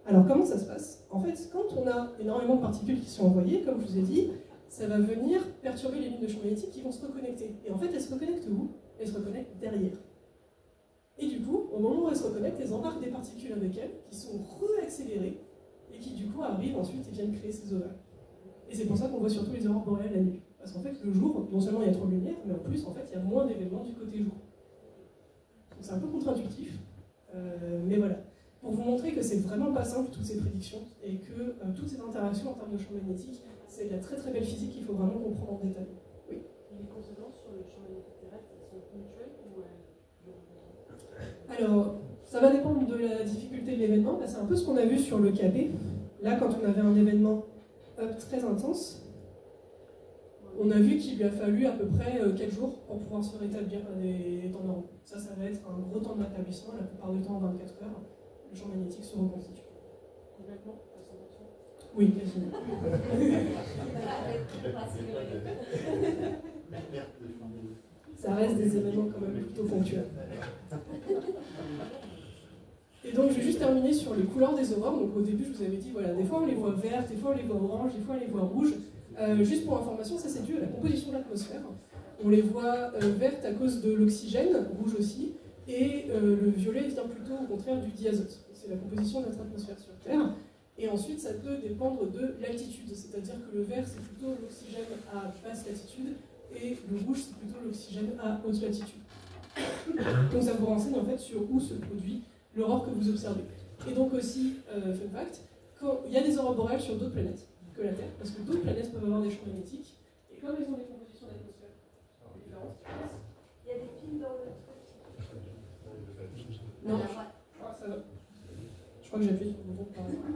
Alors comment ça se passe? En fait, quand on a énormément de particules qui sont envoyées, comme je vous ai dit, ça va venir perturber les lignes de champ magnétique qui vont se reconnecter. Et en fait, elles se reconnectent où? Elles se reconnectent derrière. Et du coup, au moment où elles se reconnectent, elles embarquent des particules avec elles, qui sont re-accélérées, et qui du coup arrivent ensuite et viennent créer ces ovales. Et c'est pour ça qu'on voit surtout les aurores boréales la nuit. Parce qu'en fait, le jour, non seulement il y a trop de lumière, mais en plus, en fait, il y a moins d'événements du côté jour. Donc c'est un peu contre-intuitif, mais voilà. Pour vous montrer que c'est vraiment pas simple, toutes ces prédictions, et que toutes ces interactions en termes de champ magnétique, c'est de la très très belle physique qu'il faut vraiment comprendre en détail. Oui. Et les conséquences sur le champ magnétique terrestre, elles sont mutuelles ou Alors, ça va dépendre de la difficulté de l'événement. C'est un peu ce qu'on a vu sur le KP. Là, quand on avait un événement très intense, on a vu qu'il lui a fallu à peu près 4 jours pour pouvoir se rétablir les temps normaux. Ça va être un gros temps de rétablissement, la plupart du temps en 24 heures, le champ magnétique se reconstitue. Complètement, à 100%? Oui, quasiment. Ça reste des événements quand même plutôt ponctuels. Et donc je vais juste terminer sur les couleurs des aurores. Donc au début je vous avais dit, voilà, des fois on les voit vertes, des fois on les voit oranges, des fois on les voit rouges. Juste pour information, ça c'est dû à la composition de l'atmosphère. On les voit vertes à cause de l'oxygène, rouge aussi, et le violet vient plutôt au contraire du diazote. C'est la composition de notre atmosphère sur Terre. Et ensuite ça peut dépendre de l'altitude, c'est-à-dire que le vert c'est plutôt l'oxygène à basse latitude, et le rouge c'est plutôt l'oxygène à haute latitude. Donc ça vous renseigne en fait sur où se produit l'aurore que vous observez. Et donc aussi, fun fact, il y a des aurores boréales sur d'autres planètes que la Terre, parce que d'autres planètes peuvent avoir des champs magnétiques, et comme elles ont des compositions d'atmosphère différentes, Il y a des fils dans le non, ça va. Je crois que j'appuie sur le bouton par exemple.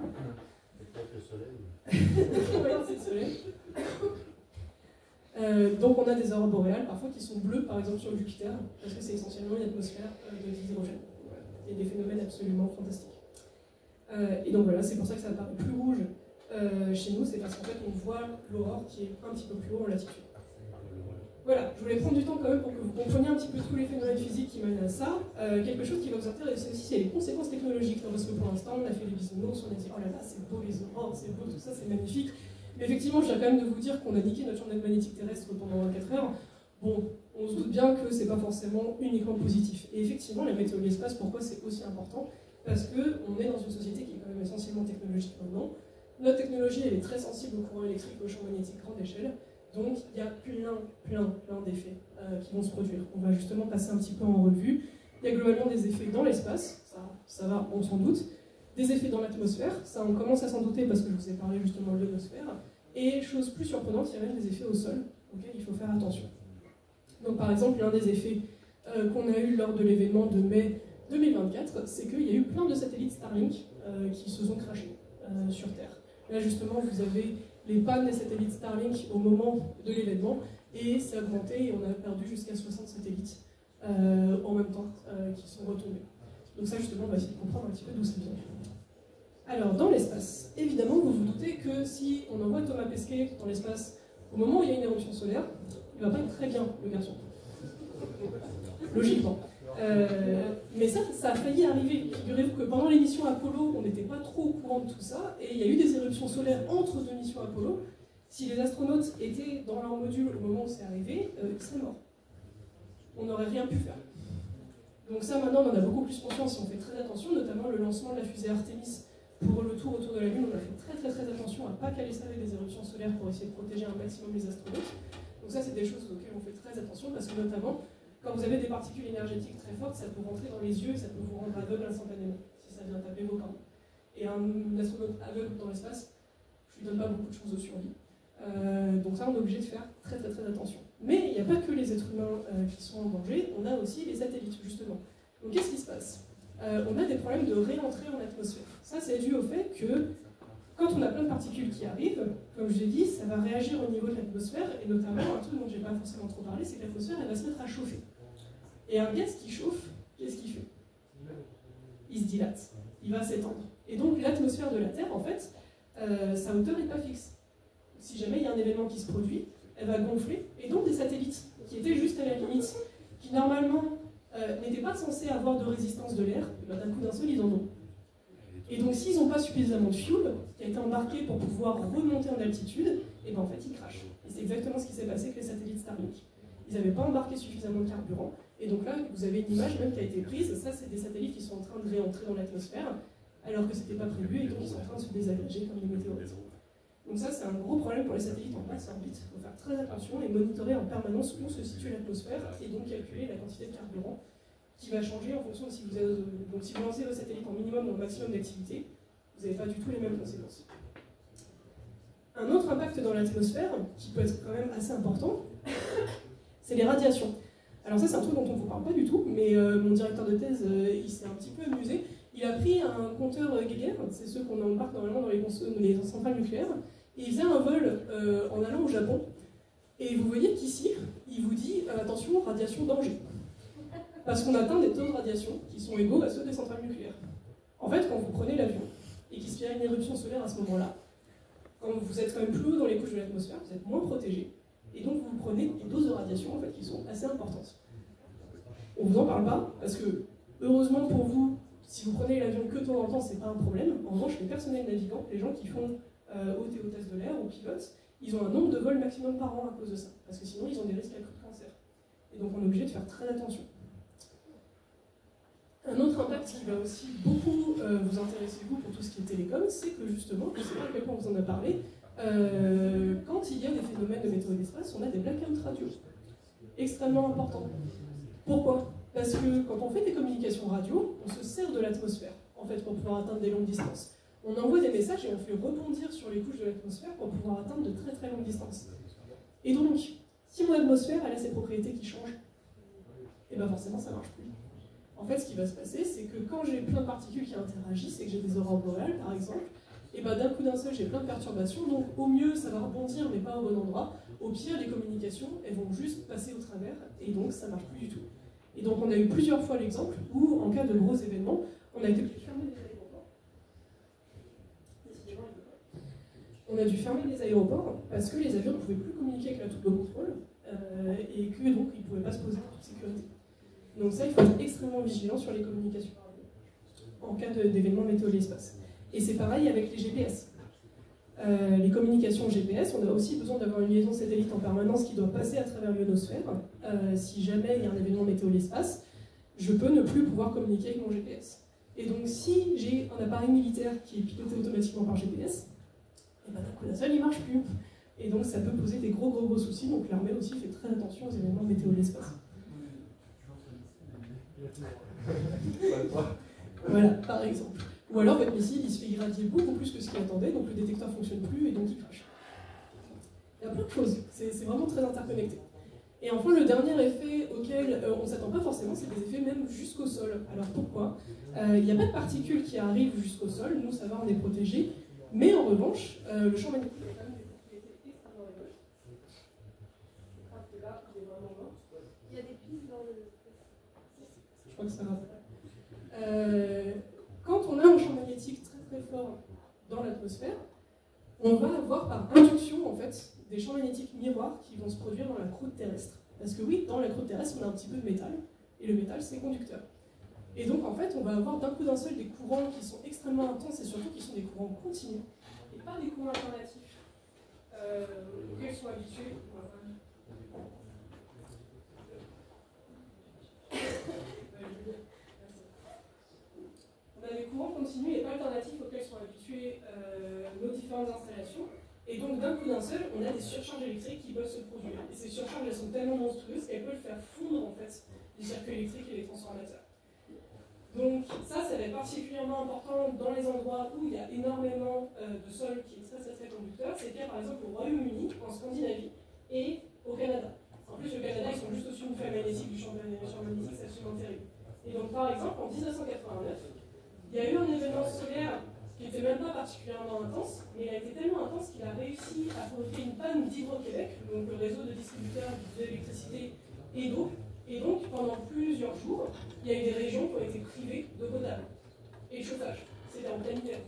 C'est peut-être le soleil. Oui, c'est le soleil. Donc on a des aurores boréales, parfois qui sont bleues, par exemple sur Jupiter, parce que c'est essentiellement une atmosphère d'hydrogène. Et des phénomènes absolument fantastiques. Et donc voilà, c'est pour ça que ça apparaît plus rouge chez nous, c'est parce qu'en fait on voit l'aurore qui est un petit peu plus haut en latitude. Voilà, je voulais prendre du temps quand même pour que vous compreniez un petit peu tous les phénomènes physiques qui mènent à ça. Quelque chose qui va vous intéresser aussi, c'est les conséquences technologiques, parce que pour l'instant on a fait des bisounours, on a dit oh là là c'est beau les aurores, c'est beau tout ça, c'est magnifique. Mais effectivement, je viens quand même de vous dire qu'on a niqué notre champ magnétique terrestre pendant 24 heures. Bon, on se doute bien que c'est pas forcément uniquement positif. Et effectivement, la météo de l'espace, pourquoi c'est aussi important? Parce qu'on est dans une société qui est quand même essentiellement technologique maintenant. Notre technologie, elle est très sensible au courant électrique, au champ magnétique grande échelle. Donc, il y a plein d'effets qui vont se produire. On va justement passer un petit peu en revue. Il y a globalement des effets dans l'espace, ça va, on s'en doute. Des effets dans l'atmosphère, ça on commence à s'en douter parce que je vous ai parlé justement de l'ionosphère. Et chose plus surprenante, il y a même des effets au sol auxquels il faut faire attention. Donc par exemple, l'un des effets qu'on a eu lors de l'événement de mai 2024, c'est qu'il y a eu plein de satellites Starlink qui se sont crashés sur Terre. Là, justement, vous avez les pannes des satellites Starlink au moment de l'événement, et ça a augmenté, et on a perdu jusqu'à 60 satellites en même temps qui sont retombés. Donc ça, justement, on va essayer de comprendre un petit peu d'où ça vient. Alors, dans l'espace, évidemment, vous vous doutez que si on envoie Thomas Pesquet dans l'espace au moment où il y a une éruption solaire, il va pas être très bien, le garçon. Logiquement. Mais ça a failli arriver. Figurez-vous que pendant les missions Apollo, on n'était pas trop au courant de tout ça, et il y a eu des éruptions solaires entre deux missions Apollo. Si les astronautes étaient dans leur module au moment où c'est arrivé, ils seraient morts. On n'aurait rien pu faire. Donc ça, maintenant, on en a beaucoup plus conscience et on fait très attention, notamment le lancement de la fusée Artemis pour le tour autour de la Lune. On a fait très attention à ne pas caler ça avec des éruptions solaires pour essayer de protéger un maximum les astronautes. Donc ça, c'est des choses auxquelles on fait très attention parce que notamment, quand vous avez des particules énergétiques très fortes, ça peut rentrer dans les yeux et ça peut vous rendre aveugle instantanément, si ça vient taper vos cornes. Et un astronaute aveugle dans l'espace, je lui donne pas beaucoup de chances de survie. Donc ça, on est obligé de faire très attention. Mais il n'y a pas que les êtres humains qui sont en danger, on a aussi les satellites, justement. Donc qu'est-ce qui se passe? On a des problèmes de réentrée en atmosphère. Ça, c'est dû au fait que, quand on a plein de particules qui arrivent, comme je l'ai dit, ça va réagir au niveau de l'atmosphère, et notamment, un truc dont je n'ai pas forcément trop parlé, c'est que l'atmosphère, elle va se mettre à chauffer. Et un gaz qui chauffe, qu'est-ce qu'il fait? Il se dilate, il va s'étendre. Et donc l'atmosphère de la Terre, en fait, sa hauteur n'est pas fixe. Si jamais il y a un événement qui se produit, elle va gonfler, et donc des satellites qui étaient juste à la limite, qui normalement n'étaient pas censés avoir de résistance de l'air, d'un coup d'un seul, ils en ont. Et donc s'ils n'ont pas suffisamment de fuel qui a été embarqué pour pouvoir remonter en altitude, et ben en fait ils crashent. Et c'est exactement ce qui s'est passé avec les satellites Starlink. Ils n'avaient pas embarqué suffisamment de carburant, et donc là vous avez une image même qui a été prise, ça c'est des satellites qui sont en train de réentrer dans l'atmosphère, alors que c'était pas prévu, et donc ils sont en train de se désagréger comme des météorites. Donc ça c'est un gros problème pour les satellites en basse orbite, il faut faire très attention et monitorer en permanence où se situe l'atmosphère, et donc calculer la quantité de carburant qui va changer en fonction de si vous avez, donc si vous lancez vos satellites en minimum ou en maximum d'activité, vous n'avez pas du tout les mêmes conséquences. Un autre impact dans l'atmosphère, qui peut être quand même assez important, c'est les radiations. Alors ça c'est un truc dont on ne vous parle pas du tout, mais mon directeur de thèse, il s'est un petit peu amusé. Il a pris un compteur Geiger, c'est ceux qu'on embarque normalement dans les centrales nucléaires, et il faisait un vol en allant au Japon. Et vous voyez qu'ici, il vous dit attention, radiation, danger. Parce qu'on atteint des taux de radiation qui sont égaux à ceux des centrales nucléaires. En fait, quand vous prenez l'avion et qu'il se fait une éruption solaire à ce moment-là, quand vous êtes quand même plus haut dans les couches de l'atmosphère, vous êtes moins protégé, et donc vous prenez des doses de radiation en fait, qui sont assez importantes. On vous en parle pas, parce que, heureusement pour vous, si vous prenez l'avion que de temps en temps, c'est pas un problème. En revanche, les personnels navigants, les gens qui font hôtes et hôtesses de l'air ou pilotes, ils ont un nombre de vols maximum par an à cause de ça, parce que sinon ils ont des risques accrus de cancer. Et donc on est obligé de faire très attention. Un autre impact qui va aussi beaucoup vous intéresser, vous, pour tout ce qui est télécom, c'est que justement, je ne sais pas à quel point on vous en a parlé, quand il y a des phénomènes de météo d'espace, on a des blackouts radio, extrêmement importants. Pourquoi? Parce que quand on fait des communications radio, on se sert de l'atmosphère, en fait, pour pouvoir atteindre des longues distances. On envoie des messages et on fait rebondir sur les couches de l'atmosphère pour pouvoir atteindre de très longues distances. Et donc, si mon atmosphère elle a ses propriétés qui changent, et bien forcément ça ne marche plus. En fait, ce qui va se passer, c'est que quand j'ai plein de particules qui interagissent et que j'ai des aurores boréales, par exemple, et ben d'un coup d'un seul, j'ai plein de perturbations, donc au mieux, ça va rebondir, mais pas au bon endroit. Au pire, les communications, elles vont juste passer au travers, et donc ça ne marche plus du tout. Et donc on a eu plusieurs fois l'exemple où, en cas de gros événements, on a été obligé de fermer les aéroports. On a dû fermer les aéroports parce que les avions ne pouvaient plus communiquer avec la tour de contrôle, et que donc ils ne pouvaient pas se poser en toute sécurité. Donc ça, il faut être extrêmement vigilant sur les communications en cas d'événement météo de l'espace. Et c'est pareil avec les GPS. Les communications GPS, on a aussi besoin d'avoir une liaison satellite en permanence qui doit passer à travers l'ionosphère. Si jamais il y a un événement météo de l'espace, je peux ne plus pouvoir communiquer avec mon GPS. Et donc si j'ai un appareil militaire qui est piloté automatiquement par GPS, et ben, d'un coup d'un seul, il ne marche plus. Et donc ça peut poser des gros soucis, donc l'armée aussi fait très attention aux événements météo de l'espace. Voilà, par exemple. Ou alors votre missile il se fait irradier beaucoup plus que ce qu'il attendait, donc le détecteur ne fonctionne plus et donc il crache. Il y a plein de choses, c'est vraiment très interconnecté. Et enfin, le dernier effet auquel on ne s'attend pas forcément, c'est des effets même jusqu'au sol. Alors pourquoi? Il n'y a pas de particules qui arrivent jusqu'au sol, nous ça va, on est protégés, mais en revanche, le champ magnétique a quand même des propriétés extrêmement éloignées. Là, il est vraiment mort. Il y a des piles dans le... Je crois que ça va. Quand on a un champ magnétique très très fort dans l'atmosphère, on va avoir par induction en fait des champs magnétiques miroirs qui vont se produire dans la croûte terrestre. Parce que oui, dans la croûte terrestre, on a un petit peu de métal, et le métal c'est conducteur. Et donc en fait, on va avoir d'un coup d'un seul des courants qui sont extrêmement intenses et surtout qui sont des courants continus, et pas des courants alternatifs auxquels sont habitués. On a des courants continus et pas alternatifs auxquels sont habitués nos différentes installations. Et donc d'un coup d'un seul, on a des surcharges électriques qui peuvent se produire. Et ces surcharges, elles sont tellement monstrueuses qu'elles peuvent faire fondre en fait les circuits électriques et les transformateurs. Donc ça va être particulièrement important dans les endroits où il y a énormément de sol qui est très conducteur. C'est le cas par exemple au Royaume-Uni, en Scandinavie et au Canada. En plus, le Canada, ils sont juste au-dessus du feuille magnétique, du champ magnétique, c'est absolument terrible. Et donc par exemple, en 1989, il y a eu un événement solaire qui n'était même pas particulièrement intense, mais il a été tellement intense qu'il a réussi à provoquer une panne d'Hydro-Québec, donc le réseau de distributeurs d'électricité et d'eau. Et donc, pendant plusieurs jours, il y a eu des régions qui ont été privées d'eau potable et de chauffage. C'était en plein hiver.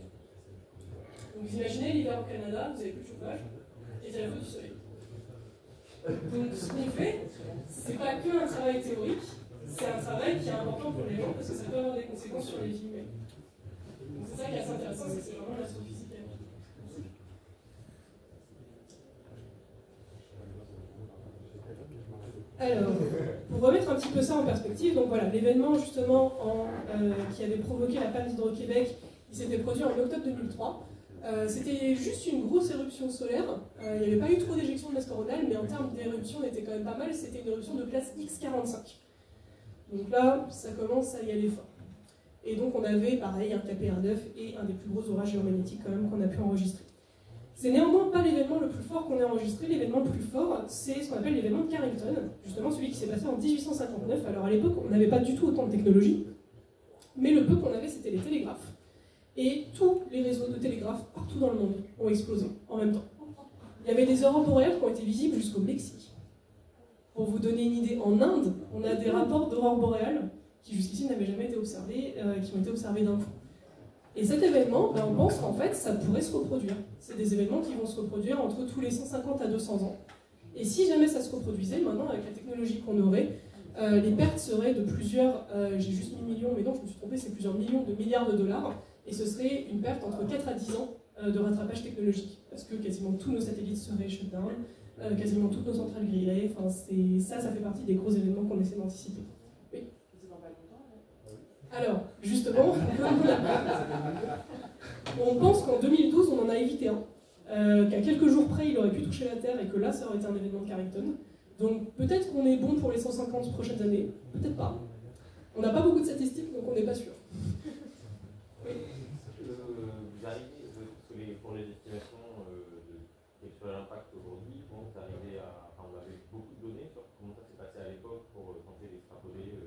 Donc vous imaginez l'hiver au Canada, vous n'avez plus de chauffage, et c'est la faute du soleil. Donc ce qu'on fait, c'est pas que un travail théorique, c'est un travail qui est important pour les gens parce que ça peut avoir des conséquences sur les vies humaines. Donc c'est ça qui est assez intéressant, c'est que c'est vraiment l'astrophysique. Alors, pour remettre un petit peu ça en perspective, donc voilà, l'événement justement qui avait provoqué la panne d'Hydro-Québec, il s'était produit en octobre 2003. C'était juste une grosse éruption solaire. Il n'y avait pas eu trop d'éjections de masse coronale, mais en termes d'éruption, on était quand même pas mal. C'était une éruption de classe X45. Donc là, ça commence à y aller fort. Et donc on avait, pareil, un KPR9 et un des plus gros orages géomagnétiques quand même qu'on a pu enregistrer. C'est néanmoins pas l'événement le plus fort qu'on ait enregistré. L'événement le plus fort, c'est ce qu'on appelle l'événement de Carrington, justement celui qui s'est passé en 1859. Alors à l'époque, on n'avait pas du tout autant de technologie, mais le peu qu'on avait, c'était les télégraphes. Et tous les réseaux de télégraphes partout dans le monde ont explosé en même temps. Il y avait des aurores boréales qui ont été visibles jusqu'au Mexique. Pour vous donner une idée, en Inde, on a des rapports d'aurores boréales qui jusqu'ici n'avaient jamais été observés, qui ont été observés d'un coup. Et cet événement, on pense qu'en fait, ça pourrait se reproduire. C'est des événements qui vont se reproduire entre tous les 150 à 200 ans. Et si jamais ça se reproduisait, maintenant, avec la technologie qu'on aurait, les pertes seraient de plusieurs, j'ai juste mis millions, mais non, je me suis trompée, c'est plusieurs millions de milliards de dollars, et ce serait une perte entre 4 à 10 ans de rattrapage technologique, parce que quasiment tous nos satellites seraient shutdown, quasiment toutes nos centrales grillées, enfin, ça fait partie des gros événements qu'on essaie d'anticiper. Oui. Alors, justement, on pense qu'en 2012, on en a évité un, qu'à quelques jours près, il aurait pu toucher la Terre, et que là, ça aurait été un événement de Carrington. Donc peut-être qu'on est bon pour les 150 prochaines années, peut-être pas. On n'a pas beaucoup de statistiques, donc on n'est pas sûr. Oui. Vous arrivez, pour les estimations de quel serait l'impact aujourd'hui, vous arrivez à... Enfin, on avait beaucoup de données sur comment ça s'est passé à l'époque pour tenter d'extrapoler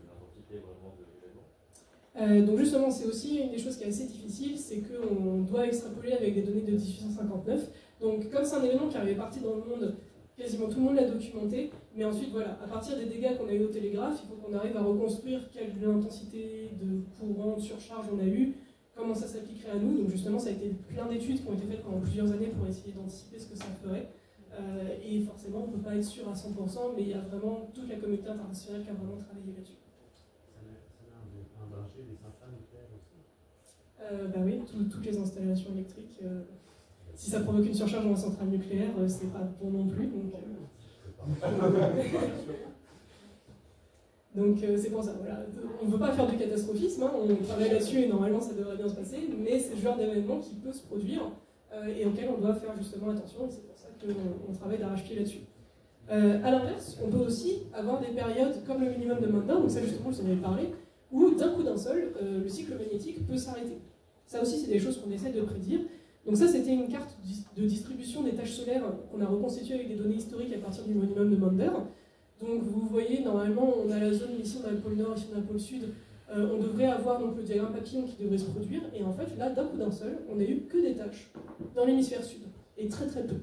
l'intensité vraiment de l'événement. Donc justement, c'est aussi une des choses qui est assez difficile, c'est qu'on doit extrapoler avec des données de 1859. Donc comme c'est un événement qui arrivait parti dans le monde, quasiment tout le monde l'a documenté, mais ensuite, voilà, à partir des dégâts qu'on a eu au télégraphe, il faut qu'on arrive à reconstruire quelle intensité de courant, de surcharge on a eu, comment ça s'appliquerait à nous. Donc justement, ça a été plein d'études qui ont été faites pendant plusieurs années pour essayer d'anticiper ce que ça ferait. Et forcément, on ne peut pas être sûr à 100%, mais il y a vraiment toute la communauté internationale qui a vraiment travaillé là-dessus. Un danger des centrales nucléaires aussi? Bah oui, toutes les installations électriques. Si ça provoque une surcharge dans la centrale nucléaire, c'est pas bon non plus. Donc c'est pour ça, voilà. On ne veut pas faire du catastrophisme, hein, on travaille là-dessus et normalement ça devrait bien se passer, mais c'est le genre d'événement qui peut se produire et auquel on doit faire justement attention, et c'est pour ça qu'on travaille d'arrache-pied là-dessus. A l'inverse, on peut aussi avoir des périodes comme le minimum de Maunder, donc ça justement je t'en avais parlé, où d'un coup d'un seul, le cycle magnétique peut s'arrêter. Ça aussi c'est des choses qu'on essaie de prédire. Donc ça, c'était une carte de distribution des tâches solaires qu'on a reconstituée avec des données historiques à partir du minimum de Maunder. Donc vous voyez, normalement, on a la zone, ici on a le pôle nord, ici on a le pôle sud. On devrait avoir donc le diagramme papillon qui devrait se produire, et en fait, là, d'un coup d'un seul, on n'a eu que des tâches dans l'hémisphère sud, et très très peu.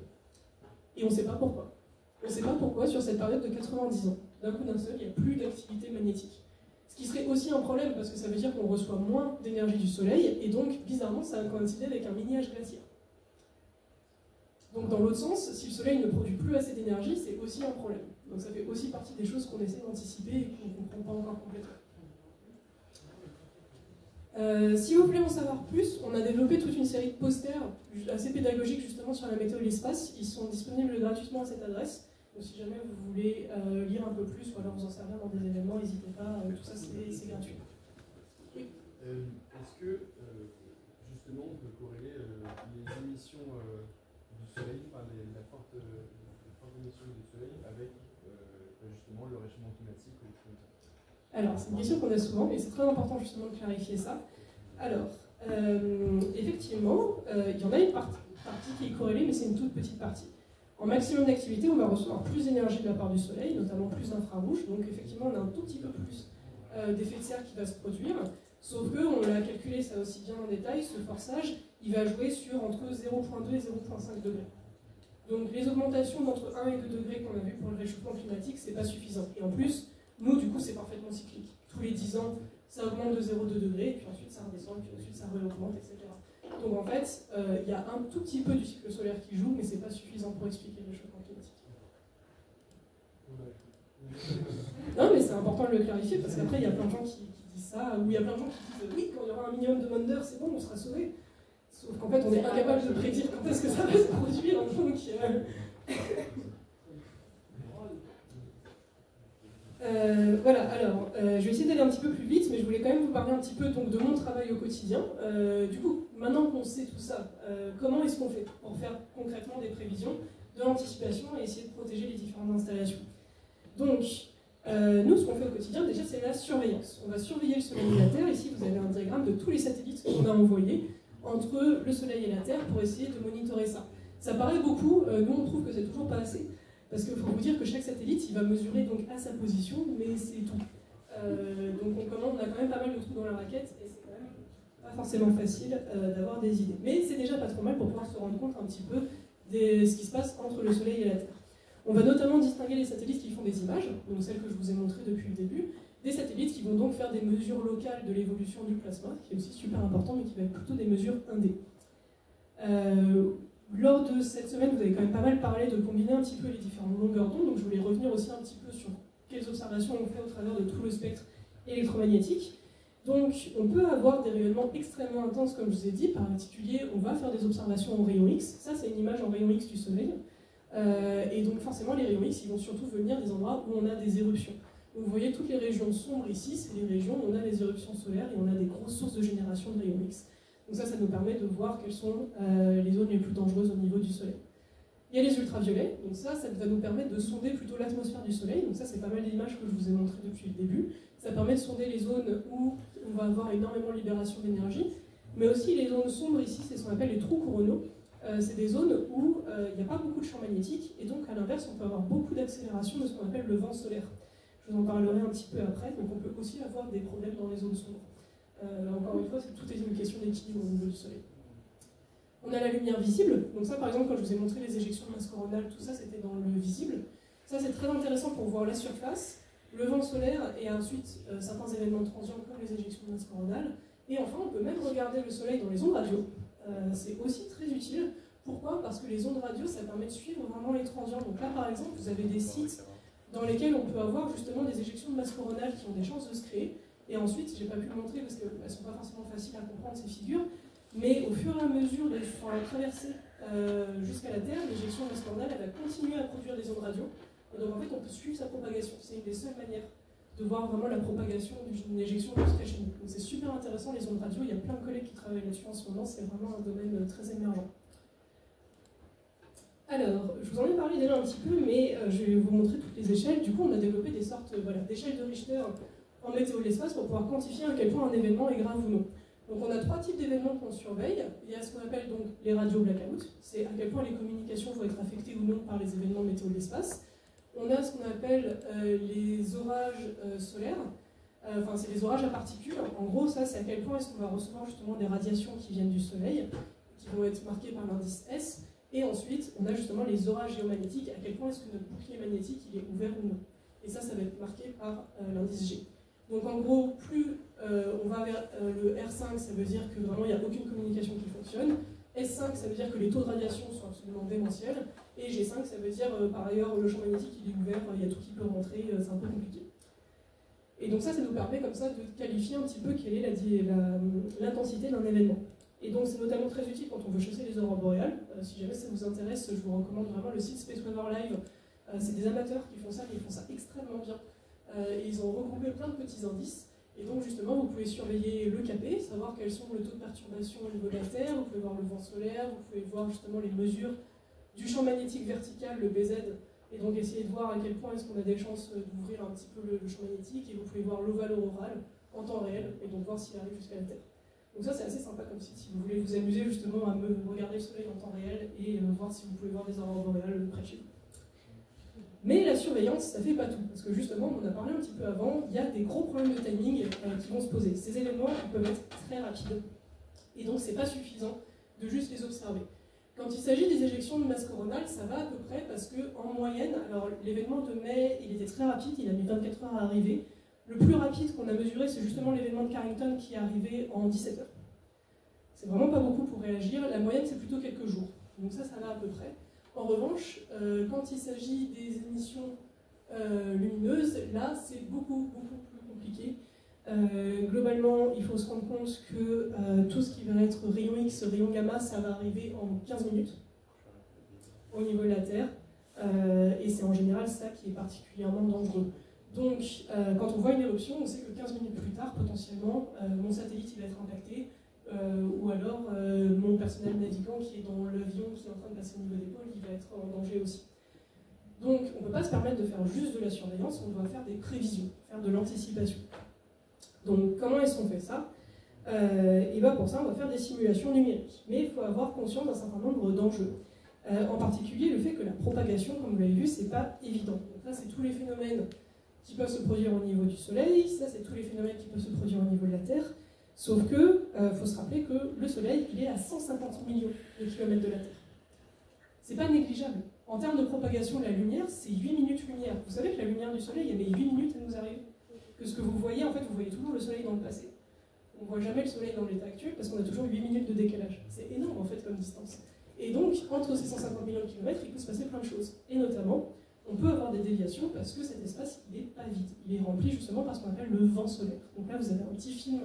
Et on ne sait pas pourquoi. On ne sait pas pourquoi, sur cette période de 90 ans, d'un coup d'un seul, il n'y a plus d'activité magnétique. Ce qui serait aussi un problème, parce que ça veut dire qu'on reçoit moins d'énergie du Soleil, et donc, bizarrement, ça va coïncider avec un mini-âge glaciaire. Donc, dans l'autre sens, si le Soleil ne produit plus assez d'énergie, c'est aussi un problème. Donc, ça fait aussi partie des choses qu'on essaie d'anticiper et qu'on ne comprend pas encore complètement. Si vous voulez en savoir plus, on a développé toute une série de posters assez pédagogiques justement sur la météo de l'espace. Ils sont disponibles gratuitement à cette adresse. Donc si jamais vous voulez lire un peu plus ou alors vous en servir dans des événements, n'hésitez pas, tout ça c'est gratuit. Oui. Est-ce que justement on peut corréler les émissions du Soleil, enfin la forte émission du Soleil avec justement le réchauffement climatique? Alors, c'est une question qu'on a souvent, et c'est très important justement de clarifier ça. Alors, effectivement, il y en a une partie qui est corrélée, mais c'est une toute petite partie. En maximum d'activité, on va recevoir plus d'énergie de la part du Soleil, notamment plus d'infrarouge, donc effectivement, on a un tout petit peu plus d'effet de serre qui va se produire, sauf qu'on l'a calculé ça aussi bien en détail, ce forçage, il va jouer sur entre 0,2 et 0,5 degrés. Donc les augmentations d'entre 1 et 2 degrés qu'on a vues pour le réchauffement climatique, c'est pas suffisant. Et en plus, nous, du coup, c'est parfaitement cyclique. Tous les 10 ans, ça augmente de 0,2 degrés, puis ensuite ça redescend, puis ensuite ça réaugmente, etc. Donc en fait, il y a un tout petit peu du cycle solaire qui joue, mais c'est pas suffisant pour expliquer le réchauffement climatique. Non, mais c'est important de le clarifier, parce qu'après, il y a plein de gens qui disent ça, ou il y a plein de gens qui disent oui, quand il y aura un minimum de Maunder, c'est bon, on sera sauvé. Sauf qu'en fait, on est incapable de prédire quand est-ce que ça va se produire, donc... Voilà, alors, je vais essayer d'aller un petit peu plus vite, mais je voulais quand même vous parler un petit peu donc, de mon travail au quotidien. Du coup, maintenant qu'on sait tout ça, comment est-ce qu'on fait pour faire concrètement des prévisions, de l'anticipation et essayer de protéger les différentes installations? Donc, nous, ce qu'on fait au quotidien, déjà, c'est la surveillance. On va surveiller le Soleil et la Terre. Ici, vous avez un diagramme de tous les satellites qu'on a envoyés entre le Soleil et la Terre pour essayer de monitorer ça. Ça paraît beaucoup, nous on trouve que c'est toujours pas assez. Parce qu'il faut vous dire que chaque satellite, il va mesurer donc à sa position, mais c'est tout. Donc on a quand même pas mal de trous dans la raquette, et c'est quand même pas forcément facile d'avoir des idées. Mais c'est déjà pas trop mal pour pouvoir se rendre compte un petit peu de ce qui se passe entre le Soleil et la Terre. On va notamment distinguer les satellites qui font des images, donc celles que je vous ai montrées depuis le début, des satellites qui vont donc faire des mesures locales de l'évolution du plasma, qui est aussi super important, mais qui va être plutôt des mesures 1D. Lors de cette semaine, vous avez quand même pas mal parlé de combiner un petit peu les différentes longueurs d'onde, donc je voulais revenir aussi un petit peu sur quelles observations on fait au travers de tout le spectre électromagnétique. Donc on peut avoir des rayonnements extrêmement intenses, comme je vous ai dit, par particulier on va faire des observations en rayons X, ça c'est une image en rayons X du Soleil, et donc forcément les rayons X ils vont surtout venir des endroits où on a des éruptions. Donc vous voyez toutes les régions sombres ici, c'est les régions où on a les éruptions solaires et on a des grosses sources de génération de rayons X. Donc ça nous permet de voir quelles sont les zones les plus dangereuses au niveau du Soleil. Il y a les ultraviolets, donc ça va nous permettre de sonder plutôt l'atmosphère du Soleil. Donc ça, c'est pas mal d'images que je vous ai montrées depuis le début. Ça permet de sonder les zones où on va avoir énormément de libération d'énergie, mais aussi les zones sombres ici, c'est ce qu'on appelle les trous coronaux. C'est des zones où il n'y a pas beaucoup de champs magnétiques, et donc à l'inverse, on peut avoir beaucoup d'accélération de ce qu'on appelle le vent solaire. Je vous en parlerai un petit peu après, donc on peut aussi avoir des problèmes dans les zones sombres. Encore une fois, tout est une question d'équilibre au niveau du Soleil. On a la lumière visible, donc ça par exemple quand je vous ai montré les éjections de masse coronale, tout ça c'était dans le visible. Ça c'est très intéressant pour voir la surface, le vent solaire et ensuite certains événements transients comme les éjections de masse coronale. Et enfin on peut même regarder le Soleil dans les ondes radio, c'est aussi très utile. Pourquoi? Parce que les ondes radio ça permet de suivre vraiment les transients. Donc là par exemple vous avez des sites dans lesquels on peut avoir justement des éjections de masse coronale qui ont des chances de se créer. Et ensuite, j'ai pas pu le montrer parce qu'elles ne sont pas forcément faciles à comprendre ces figures, mais au fur et à mesure de la traversée jusqu'à la Terre, l'éjection de masse coronale elle va continuer à produire des ondes radio. Et donc en fait, on peut suivre sa propagation. C'est une des seules manières de voir vraiment la propagation d'une éjection jusqu'à chez nous. Donc c'est super intéressant les ondes radio. Il y a plein de collègues qui travaillent là-dessus en ce moment. C'est vraiment un domaine très émergent. Alors, je vous en ai parlé déjà un petit peu, mais je vais vous montrer toutes les échelles. Du coup, on a développé des sortes d'échelles de Richter en météo de l'espace pour pouvoir quantifier à quel point un événement est grave ou non. Donc on a trois types d'événements qu'on surveille. Il y a ce qu'on appelle donc les radios blackout, c'est à quel point les communications vont être affectées ou non par les événements météo de l'espace. on a ce qu'on appelle les orages solaires. Enfin, c'est les orages à particules. En gros, ça, c'est à quel point est-ce qu'on va recevoir justement des radiations qui viennent du Soleil, qui vont être marquées par l'indice S. Et ensuite, on a justement les orages géomagnétiques, à quel point est-ce que notre bouclier magnétique il est ouvert ou non. Et ça va être marqué par l'indice G. Donc en gros, plus on va vers le R5, ça veut dire que vraiment il n'y a aucune communication qui fonctionne. S5, ça veut dire que les taux de radiation sont absolument démentiels. Et G5, ça veut dire par ailleurs le champ magnétique il est ouvert, il y a tout qui peut rentrer, c'est un peu compliqué. Et donc ça nous permet comme ça de qualifier un petit peu quelle est l'intensité d'un événement. Et donc c'est notamment très utile quand on veut chasser les aurores boréales. Si jamais ça vous intéresse, je vous recommande vraiment le site Space Weather Live. C'est des amateurs qui font ça, mais ils font ça extrêmement bien. Et ils ont regroupé plein de petits indices. Et donc justement, vous pouvez surveiller le KP, savoir quels sont le taux de perturbation au niveau de la Terre, vous pouvez voir le vent solaire, vous pouvez voir justement les mesures du champ magnétique vertical, le BZ, et donc essayer de voir à quel point est-ce qu'on a des chances d'ouvrir un petit peu le champ magnétique, et vous pouvez voir l'ovale auroral en temps réel, et donc voir s'il arrive jusqu'à la Terre. Donc ça c'est assez sympa comme site, si vous voulez vous amuser justement à regarder le soleil en temps réel, et voir si vous pouvez voir des aurores boréales près de chez vous. Mais la surveillance, ça fait pas tout, parce que justement, on en a parlé un petit peu avant, il y a des gros problèmes de timing qui vont se poser. Ces événements, ils peuvent être très rapides, et donc c'est pas suffisant de juste les observer. Quand il s'agit des éjections de masse coronale, ça va à peu près, parce qu'en moyenne, alors l'événement de mai, il était très rapide, il a mis 24 heures à arriver. Le plus rapide qu'on a mesuré, c'est justement l'événement de Carrington qui est arrivé en 17 heures. C'est vraiment pas beaucoup pour réagir, la moyenne c'est plutôt quelques jours, donc ça va à peu près. En revanche, quand il s'agit des émissions lumineuses, là, c'est beaucoup plus compliqué. Globalement, il faut se rendre compte que tout ce qui va être rayon X, rayon gamma, ça va arriver en 15 minutes au niveau de la Terre. Et c'est en général ça qui est particulièrement dangereux. Donc, quand on voit une éruption, on sait que 15 minutes plus tard, potentiellement, mon satellite il va être impacté. Ou alors mon personnel navigant qui est dans l'avion qui est en train de passer au niveau des pôles, il va être en danger aussi. Donc on ne peut pas se permettre de faire juste de la surveillance, on doit faire des prévisions, faire de l'anticipation. Donc comment est-ce qu'on fait ça? Et bien pour ça on va faire des simulations numériques. Mais il faut avoir conscience d'un certain nombre d'enjeux. En particulier le fait que la propagation, comme vous l'avez vu, c'est pas évident. Donc ça c'est tous les phénomènes qui peuvent se produire au niveau du Soleil, ça c'est tous les phénomènes qui peuvent se produire au niveau de la Terre. Sauf que, faut se rappeler que le Soleil, il est à 150 millions de kilomètres de la Terre. C'est pas négligeable. En termes de propagation de la lumière, c'est 8 minutes lumière. Vous savez que la lumière du Soleil, elle met 8 minutes à nous arriver. Que ce que vous voyez, en fait, vous voyez toujours le Soleil dans le passé. On ne voit jamais le Soleil dans l'état actuel parce qu'on a toujours 8 minutes de décalage. C'est énorme, en fait, comme distance. Et donc, entre ces 150 millions de kilomètres, il peut se passer plein de choses. Et notamment, on peut avoir des déviations parce que cet espace, il n'est pas vide. Il est rempli justement par ce qu'on appelle le vent solaire. Donc là, vous avez un petit film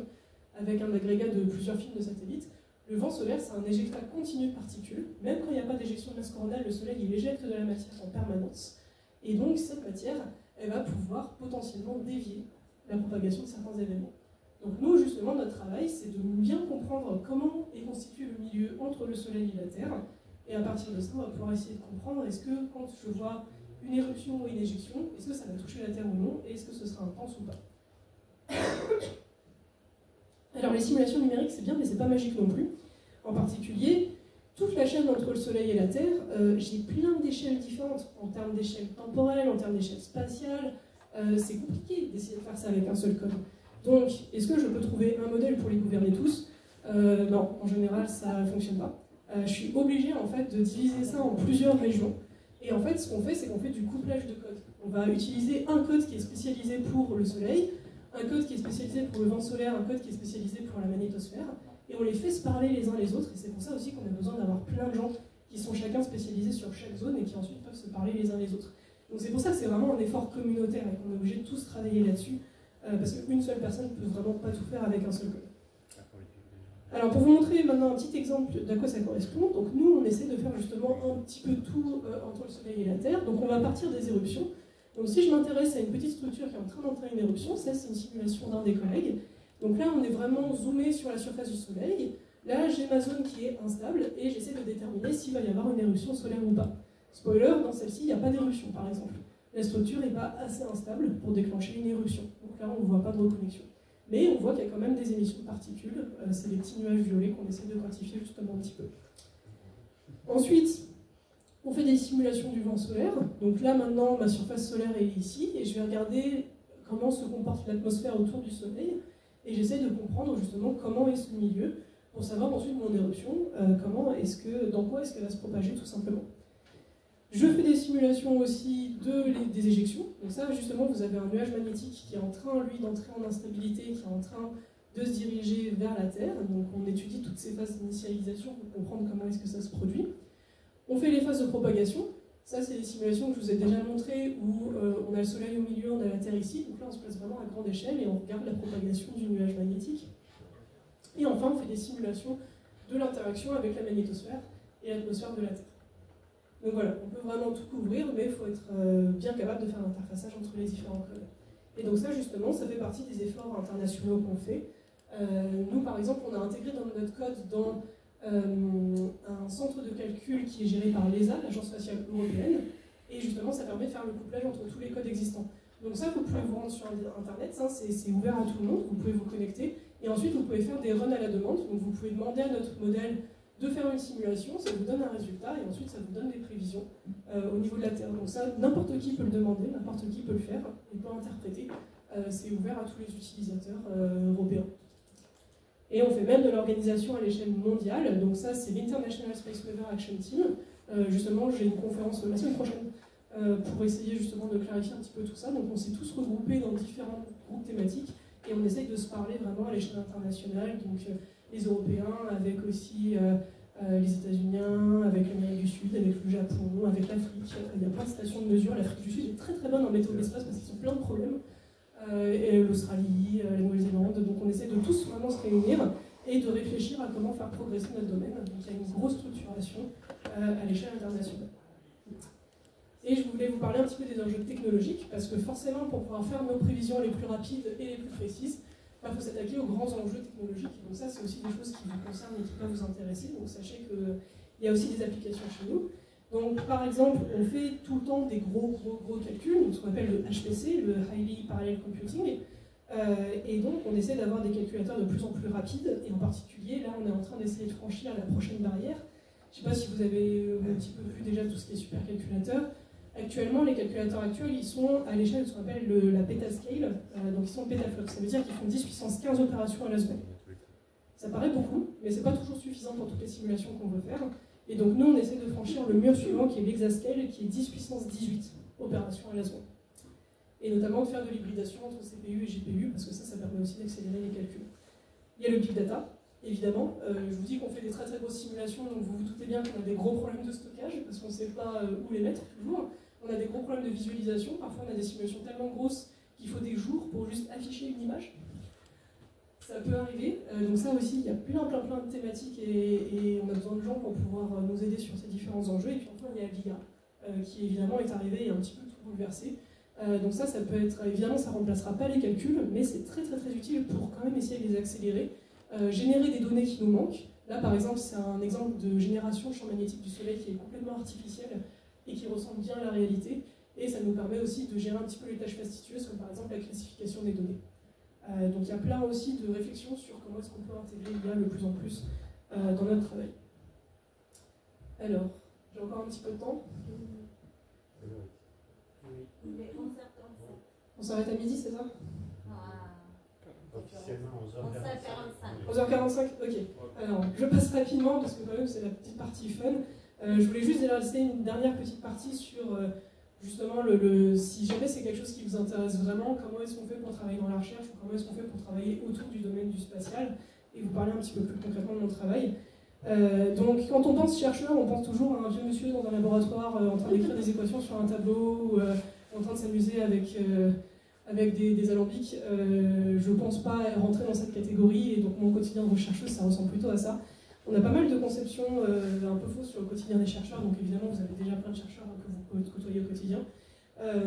avec un agrégat de plusieurs films de satellites. Le vent solaire, c'est un éjectat continu de particules. Même quand il n'y a pas d'éjection de masse coronale, le Soleil il éjecte de la matière en permanence. Et donc, cette matière, elle va pouvoir potentiellement dévier la propagation de certains événements. Donc nous, justement, notre travail, c'est de bien comprendre comment est constitué le milieu entre le Soleil et la Terre. Et à partir de ça, on va pouvoir essayer de comprendre, est-ce que quand je vois une éruption ou une éjection, est-ce que ça va toucher la Terre ou non, et est-ce que ce sera intense ou pas. Alors les simulations numériques c'est bien mais c'est pas magique non plus. En particulier, toute la chaîne entre le Soleil et la Terre, j'ai plein d'échelles différentes, en termes d'échelle temporelle, en termes d'échelle spatiale. C'est compliqué d'essayer de faire ça avec un seul code. Donc, est-ce que je peux trouver un modèle pour les gouverner tous? Non, en général ça ne fonctionne pas. Je suis obligée en fait de diviser ça en plusieurs régions. Et en fait, ce qu'on fait, c'est qu'on fait du couplage de codes. On va utiliser un code qui est spécialisé pour le Soleil, un code qui est spécialisé pour le vent solaire, un code qui est spécialisé pour la magnétosphère, et on les fait se parler les uns les autres, et c'est pour ça aussi qu'on a besoin d'avoir plein de gens qui sont chacun spécialisés sur chaque zone et qui ensuite peuvent se parler les uns les autres. Donc c'est pour ça que c'est vraiment un effort communautaire et qu'on est obligé de tous travailler là-dessus, parce qu'une seule personne ne peut vraiment pas tout faire avec un seul code. Alors pour vous montrer maintenant un petit exemple d'à quoi ça correspond, donc nous on essaie de faire justement un petit peu tout entre le Soleil et la Terre, donc on va partir des éruptions. Donc si je m'intéresse à une petite structure qui est en train d'entrer une éruption, ça c'est une simulation d'un des collègues. Donc là on est vraiment zoomé sur la surface du Soleil. Là j'ai ma zone qui est instable et j'essaie de déterminer s'il va y avoir une éruption solaire ou pas. Spoiler, dans celle-ci il n'y a pas d'éruption par exemple. La structure n'est pas assez instable pour déclencher une éruption. Donc là on ne voit pas de reconnexion. Mais on voit qu'il y a quand même des émissions de particules. C'est des petits nuages violets qu'on essaie de quantifier justement un petit peu. Ensuite, On fait des simulations du vent solaire. Donc là, maintenant, ma surface solaire est ici, et je vais regarder comment se comporte l'atmosphère autour du Soleil, et j'essaie de comprendre justement comment est ce milieu, pour savoir ensuite mon éruption, dans quoi est-ce qu'elle va se propager tout simplement. Je fais des simulations aussi des éjections. Donc ça, justement, vous avez un nuage magnétique qui est en train, lui, d'entrer en instabilité, qui est en train de se diriger vers la Terre. Donc on étudie toutes ces phases d'initialisation pour comprendre comment est-ce que ça se produit. On fait les phases de propagation. Ça, c'est les simulations que je vous ai déjà montrées, où on a le Soleil au milieu, on a la Terre ici. Donc là, on se place vraiment à grande échelle et on regarde la propagation du nuage magnétique. Et enfin, on fait des simulations de l'interaction avec la magnétosphère et l'atmosphère de la Terre. Donc voilà, on peut vraiment tout couvrir, mais il faut être bien capable de faire l'interfaçage entre les différents codes. Et donc ça, justement, ça fait partie des efforts internationaux qu'on fait. Nous, par exemple, on a intégré dans notre code dans un centre de calcul qui est géré par l'ESA, l'Agence spatiale européenne, et justement, ça permet de faire le couplage entre tous les codes existants. Donc ça, vous pouvez vous rendre sur Internet, ça, c'est ouvert à tout le monde, vous pouvez vous connecter, et ensuite, vous pouvez faire des runs à la demande. Donc vous pouvez demander à notre modèle de faire une simulation, ça vous donne un résultat, et ensuite ça vous donne des prévisions au niveau de la Terre. Donc ça, n'importe qui peut le demander, n'importe qui peut le faire, et peut interpréter. C'est ouvert à tous les utilisateurs européens. Et on fait même de l'organisation à l'échelle mondiale, donc ça c'est l'International Space Weather Action Team. Justement, j'ai une conférence la semaine prochaine pour essayer justement de clarifier un petit peu tout ça. Donc on s'est tous regroupés dans différents groupes thématiques, et on essaye de se parler vraiment à l'échelle internationale. Donc les Européens, avec aussi les États-Unis, avec l'Amérique du Sud, avec le Japon, avec l'Afrique. Il y a plein de stations de mesure. L'Afrique du Sud est très très bonne en météo de l'espace parce qu'ils ont plein de problèmes. Et l'Australie, la Nouvelle-Zélande. Donc on essaie de tous vraiment se réunir et de réfléchir à comment faire progresser notre domaine. Donc il y a une grosse structuration à l'échelle internationale. Et je voulais vous parler un petit peu des enjeux technologiques, parce que forcément, pour pouvoir faire nos prévisions les plus rapides et les plus précises, il faut s'attaquer aux grands enjeux technologiques. Donc ça, c'est aussi des choses qui vous concernent et qui peuvent vous intéresser. Donc sachez qu'il y a aussi des applications chez nous. Donc par exemple, on fait tout le temps des gros calculs, ce qu'on appelle le HPC, le Highly Parallel Computing. Et donc on essaie d'avoir des calculateurs de plus en plus rapides. Et en particulier, là, on est en train d'essayer de franchir la prochaine barrière. Je ne sais pas si vous avez un petit peu vu déjà tout ce qui est supercalculateur. Actuellement, les calculateurs actuels, ils sont à l'échelle de ce qu'on appelle la pétascale, donc ils sont pétaflops. Ça veut dire qu'ils font 10 puissance 15 opérations à la seconde. Ça paraît beaucoup, mais c'est pas toujours suffisant pour toutes les simulations qu'on veut faire. Et donc nous, on essaie de franchir le mur suivant, qui est l'hexascale, qui est 10 puissance 18 opérations à la seconde. Et notamment de faire de l'hybridation entre CPU et GPU, parce que ça permet aussi d'accélérer les calculs. Il y a le big data, évidemment. Je vous dis qu'on fait des très très grosses simulations, donc vous vous doutez bien qu'on a des gros problèmes de stockage, parce qu'on ne sait pas où les mettre toujours. On a des gros problèmes de visualisation, parfois on a des simulations tellement grosses qu'il faut des jours pour juste afficher une image. Ça peut arriver, donc ça aussi, il y a plein de thématiques et on a besoin de gens pour pouvoir nous aider sur ces différents enjeux. Et puis enfin, il y a l'IA, qui évidemment est arrivé et un petit peu tout bouleversé. Donc ça peut être, évidemment, ça ne remplacera pas les calculs, mais c'est très utile pour quand même essayer de les accélérer. Générer des données qui nous manquent. Là, par exemple, c'est un exemple de génération de champ magnétique du Soleil qui est complètement artificiel et qui ressemble bien à la réalité. Et ça nous permet aussi de gérer un petit peu les tâches fastidieuses, comme par exemple la classification des données. Donc il y a plein aussi de réflexions sur comment est-ce qu'on peut intégrer l'IA le plus en plus dans notre travail. Alors, j'ai encore un petit peu de temps. Il est 11h45. On s'arrête à midi, c'est ça? Officiellement 11h45. 11h45, ok. Alors, je passe rapidement parce que quand même c'est la petite partie fun. Je voulais juste laisser une dernière petite partie sur justement si jamais c'est quelque chose qui vous intéresse vraiment, comment est-ce qu'on fait pour travailler dans la recherche ou comment est-ce qu'on fait pour travailler autour du domaine du spatial et vous parler un petit peu plus concrètement de mon travail. Donc quand on pense chercheur, on pense toujours à un vieux monsieur dans un laboratoire en train d'écrire des équations sur un tableau ou en train de s'amuser avec des alambics. Je ne pense pas rentrer dans cette catégorie et donc mon quotidien de rechercheuse, ça ressemble plutôt à ça. On a pas mal de conceptions un peu fausses sur le quotidien des chercheurs, donc évidemment vous avez déjà plein de chercheurs que vous côtoyez au quotidien.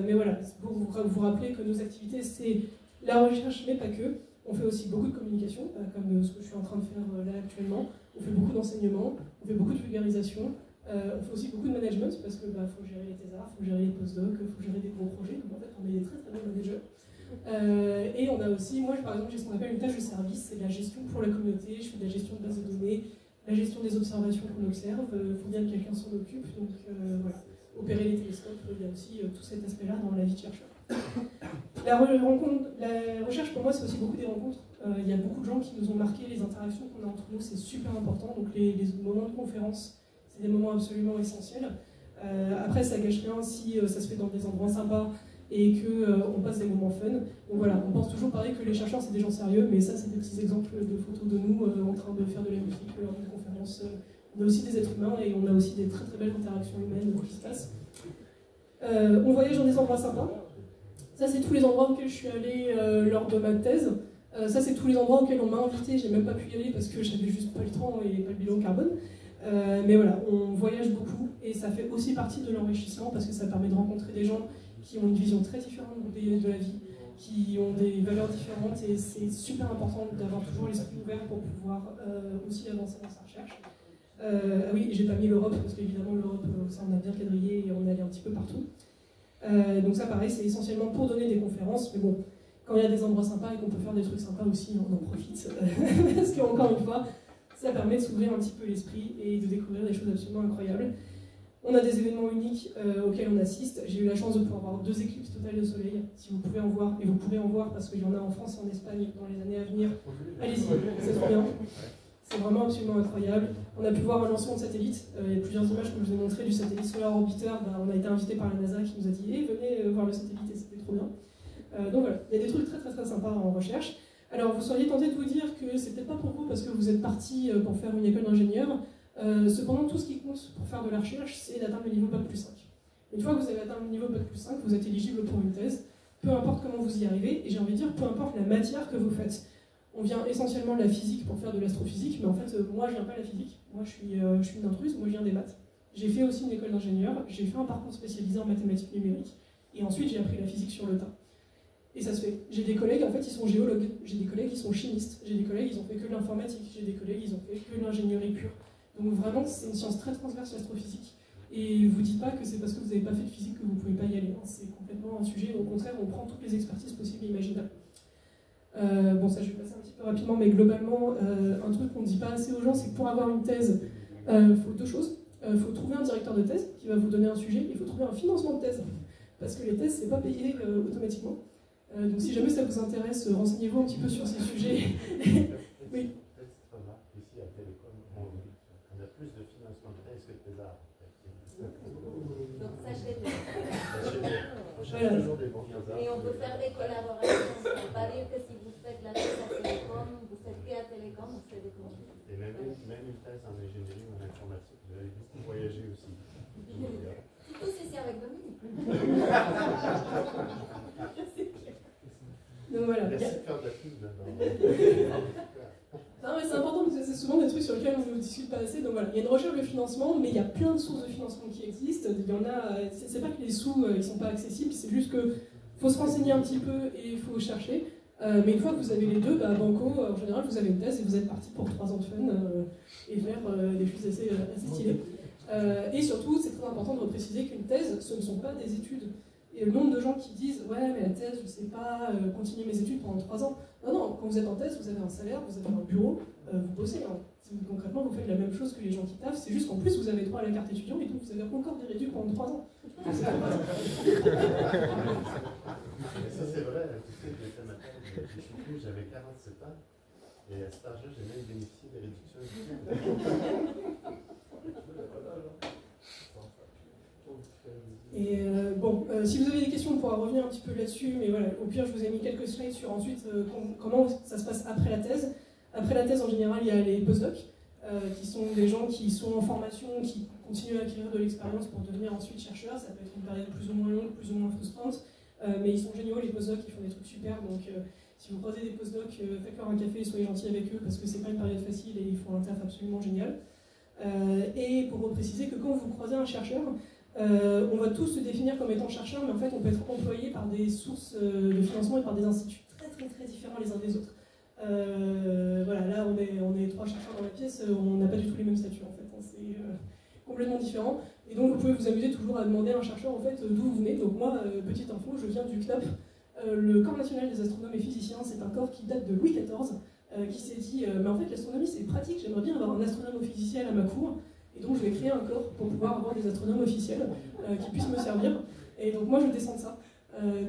Mais voilà, pour vous rappeler que nos activités, c'est la recherche, mais pas que. On fait aussi beaucoup de communication, comme ce que je suis en train de faire là actuellement. On fait beaucoup d'enseignement, on fait beaucoup de vulgarisation. On fait aussi beaucoup de management, parce que faut gérer les thésards, il faut gérer les postdocs, il faut gérer des gros projets. Donc en fait, on est des très bons managers. Et on a aussi, moi par exemple, j'ai ce qu'on appelle une tâche de service, c'est de la gestion pour la communauté. Je fais de la gestion de bases de données, la gestion des observations qu'on observe, il faut bien que quelqu'un s'en occupe, donc voilà. Opérer les télescopes, il y a aussi tout cet aspect-là dans la vie de chercheur. La recherche, pour moi, c'est aussi beaucoup des rencontres. Il y a beaucoup de gens qui nous ont marqué, les interactions qu'on a entre nous, c'est super important. Donc les moments de conférence, c'est des moments absolument essentiels. Après, ça gâche rien si ça se fait dans des endroits sympas et qu'on passe des moments fun. Donc voilà, on pense toujours pareil que les chercheurs, c'est des gens sérieux, mais ça, c'est des petits exemples de photos de nous en train de faire de la musique lors d'une conférence. On a aussi des êtres humains et on a aussi des très très belles interactions humaines qui se passent. On voyage dans des endroits sympas. Ça, c'est tous les endroits auxquels je suis allée lors de ma thèse. Ça, c'est tous les endroits auxquels on m'a invité. J'ai même pas pu y aller parce que j'avais juste pas le temps et pas le bilan carbone. Mais voilà, on voyage beaucoup et ça fait aussi partie de l'enrichissement parce que ça permet de rencontrer des gens qui ont une vision très différente de la vie, qui ont des valeurs différentes et c'est super important d'avoir toujours l'esprit ouvert pour pouvoir aussi avancer dans sa recherche. Ah oui, j'ai pas mis l'Europe parce qu'évidemment l'Europe, ça on a bien quadrillé et on allait un petit peu partout. Donc ça pareil, c'est essentiellement pour donner des conférences, mais bon, quand il y a des endroits sympas et qu'on peut faire des trucs sympas aussi, on en profite. Parce qu'encore une fois, ça permet de s'ouvrir un petit peu l'esprit et de découvrir des choses absolument incroyables. On a des événements uniques auxquels on assiste. J'ai eu la chance de pouvoir voir 2 éclipses totales de soleil, si vous pouvez en voir, et vous pourrez en voir parce qu'il y en a en France et en Espagne dans les années à venir. Allez-y, c'est trop bien. C'est vraiment absolument incroyable. On a pu voir un lancement de satellite. Il y a plusieurs images que je vous ai montrées du satellite Solar Orbiter. On a été invité par la NASA qui nous a dit hey, venez voir le satellite et c'était trop bien. Donc voilà, il y a des trucs très très très sympas en recherche. Alors vous seriez tenté de vous dire que c'est peut-être pas pour vous parce que vous êtes parti pour faire une école d'ingénieur. Cependant, tout ce qui compte pour faire de la recherche, c'est d'atteindre le niveau Bac+5. Une fois que vous avez atteint le niveau Bac+5, vous êtes éligible pour une thèse. Peu importe comment vous y arrivez, et j'ai envie de dire, peu importe la matière que vous faites. On vient essentiellement de la physique pour faire de l'astrophysique, mais en fait, moi, je viens pas de la physique. Moi, je suis une intruse, moi, je viens des maths. J'ai fait aussi une école d'ingénieur, j'ai fait un parcours spécialisé en mathématiques numériques, et ensuite, j'ai appris la physique sur le tas. Et ça se fait. J'ai des collègues, en fait, ils sont géologues, j'ai des collègues, ils sont chimistes, j'ai des collègues, ils ont fait que de l'informatique, j'ai des collègues, ils ont fait que de l'ingénierie pure. Donc vraiment, c'est une science très transverse, l'astrophysique. Et vous dites pas que c'est parce que vous n'avez pas fait de physique que vous ne pouvez pas y aller. C'est complètement un sujet, au contraire, on prend toutes les expertises possibles et imaginables. Bon, ça je vais passer un petit peu rapidement, mais globalement, un truc qu'on ne dit pas assez aux gens, c'est que pour avoir une thèse, il faut 2 choses. Il faut trouver un directeur de thèse qui va vous donner un sujet, et il faut trouver un financement de thèse. Parce que les thèses, c'est pas payé automatiquement. Donc si jamais ça vous intéresse, renseignez-vous un petit peu sur ces sujets. Oui. On a plus de financement de thèse que de thésard. Donc sachez-le. Voilà. Et on peut faire des collaborations. Ça ne veut pas dire que si vous faites la thèse à Télécom, vous faites qu'à Télécom, vous faites des concours. Et même une thèse en ingénierie ou en informatique, vous allez beaucoup voyager aussi. Tout aussi ici avec Dominique. Donc voilà. Merci de faire de la pub là-dedans. Non, mais c'est important parce que c'est souvent des trucs sur lesquels on ne discute pas assez. Donc voilà, il y a une recherche de financement, mais il y a plein de sources de financement qui existent. Il y en a, c'est pas que les sous ils sont pas accessibles, c'est juste que faut se renseigner un petit peu et il faut chercher. Mais une fois que vous avez les deux, Banco, en général, vous avez une thèse et vous êtes parti pour 3 ans de fun et faire des choses assez stylées. Et surtout, c'est très important de repréciser qu'une thèse, ce ne sont pas des études. Et le nombre de gens qui disent « Ouais, mais la thèse, je ne sais pas, continuer mes études pendant 3 ans. » Non, non, quand vous êtes en thèse, vous avez un salaire, vous avez un bureau, vous bossez. Hein. Concrètement, vous faites la même chose que les gens qui taffent, c'est juste qu'en plus, vous avez droit à la carte étudiant et donc vous avez encore des réduits pendant 3 ans. Ça, c'est vrai. Tu sais, j'étais ma thèse, j'avais 47 ans et à cet âge-là, j'ai même bénéficié des réductions. Et si vous avez des questions, on pourra revenir un petit peu là-dessus, mais voilà, au pire, je vous ai mis quelques slides sur ensuite comment ça se passe après la thèse. Après la thèse, en général, il y a les postdocs, qui sont des gens qui sont en formation, qui continuent à acquérir de l'expérience pour devenir ensuite chercheurs. Ça peut être une période plus ou moins longue, plus ou moins frustrante, mais ils sont géniaux, les postdocs, ils font des trucs super, donc si vous croisez des postdocs, faites-leur un café et soyez gentils avec eux, parce que c'est pas une période facile et ils font un taf absolument génial. Et pour préciser que quand vous croisez un chercheur, on va tous se définir comme étant chercheurs, mais en fait on peut être employé par des sources de financement et par des instituts très très très différents les uns des autres. Voilà, là on est 3 chercheurs dans la pièce, on n'a pas du tout les mêmes statuts en fait, hein, c'est complètement différent. Et donc vous pouvez vous amuser toujours à demander à un chercheur en fait d'où vous venez. Donc moi, petite info, je viens du CNAP, le Corps national des astronomes et physiciens, c'est un corps qui date de Louis XIV, qui s'est dit mais en fait l'astronomie c'est pratique, j'aimerais bien avoir un astronome officiel à ma cour, et donc je vais créer un corps pour pouvoir avoir des astronomes officiels qui puissent me servir. Et donc moi je descends de ça.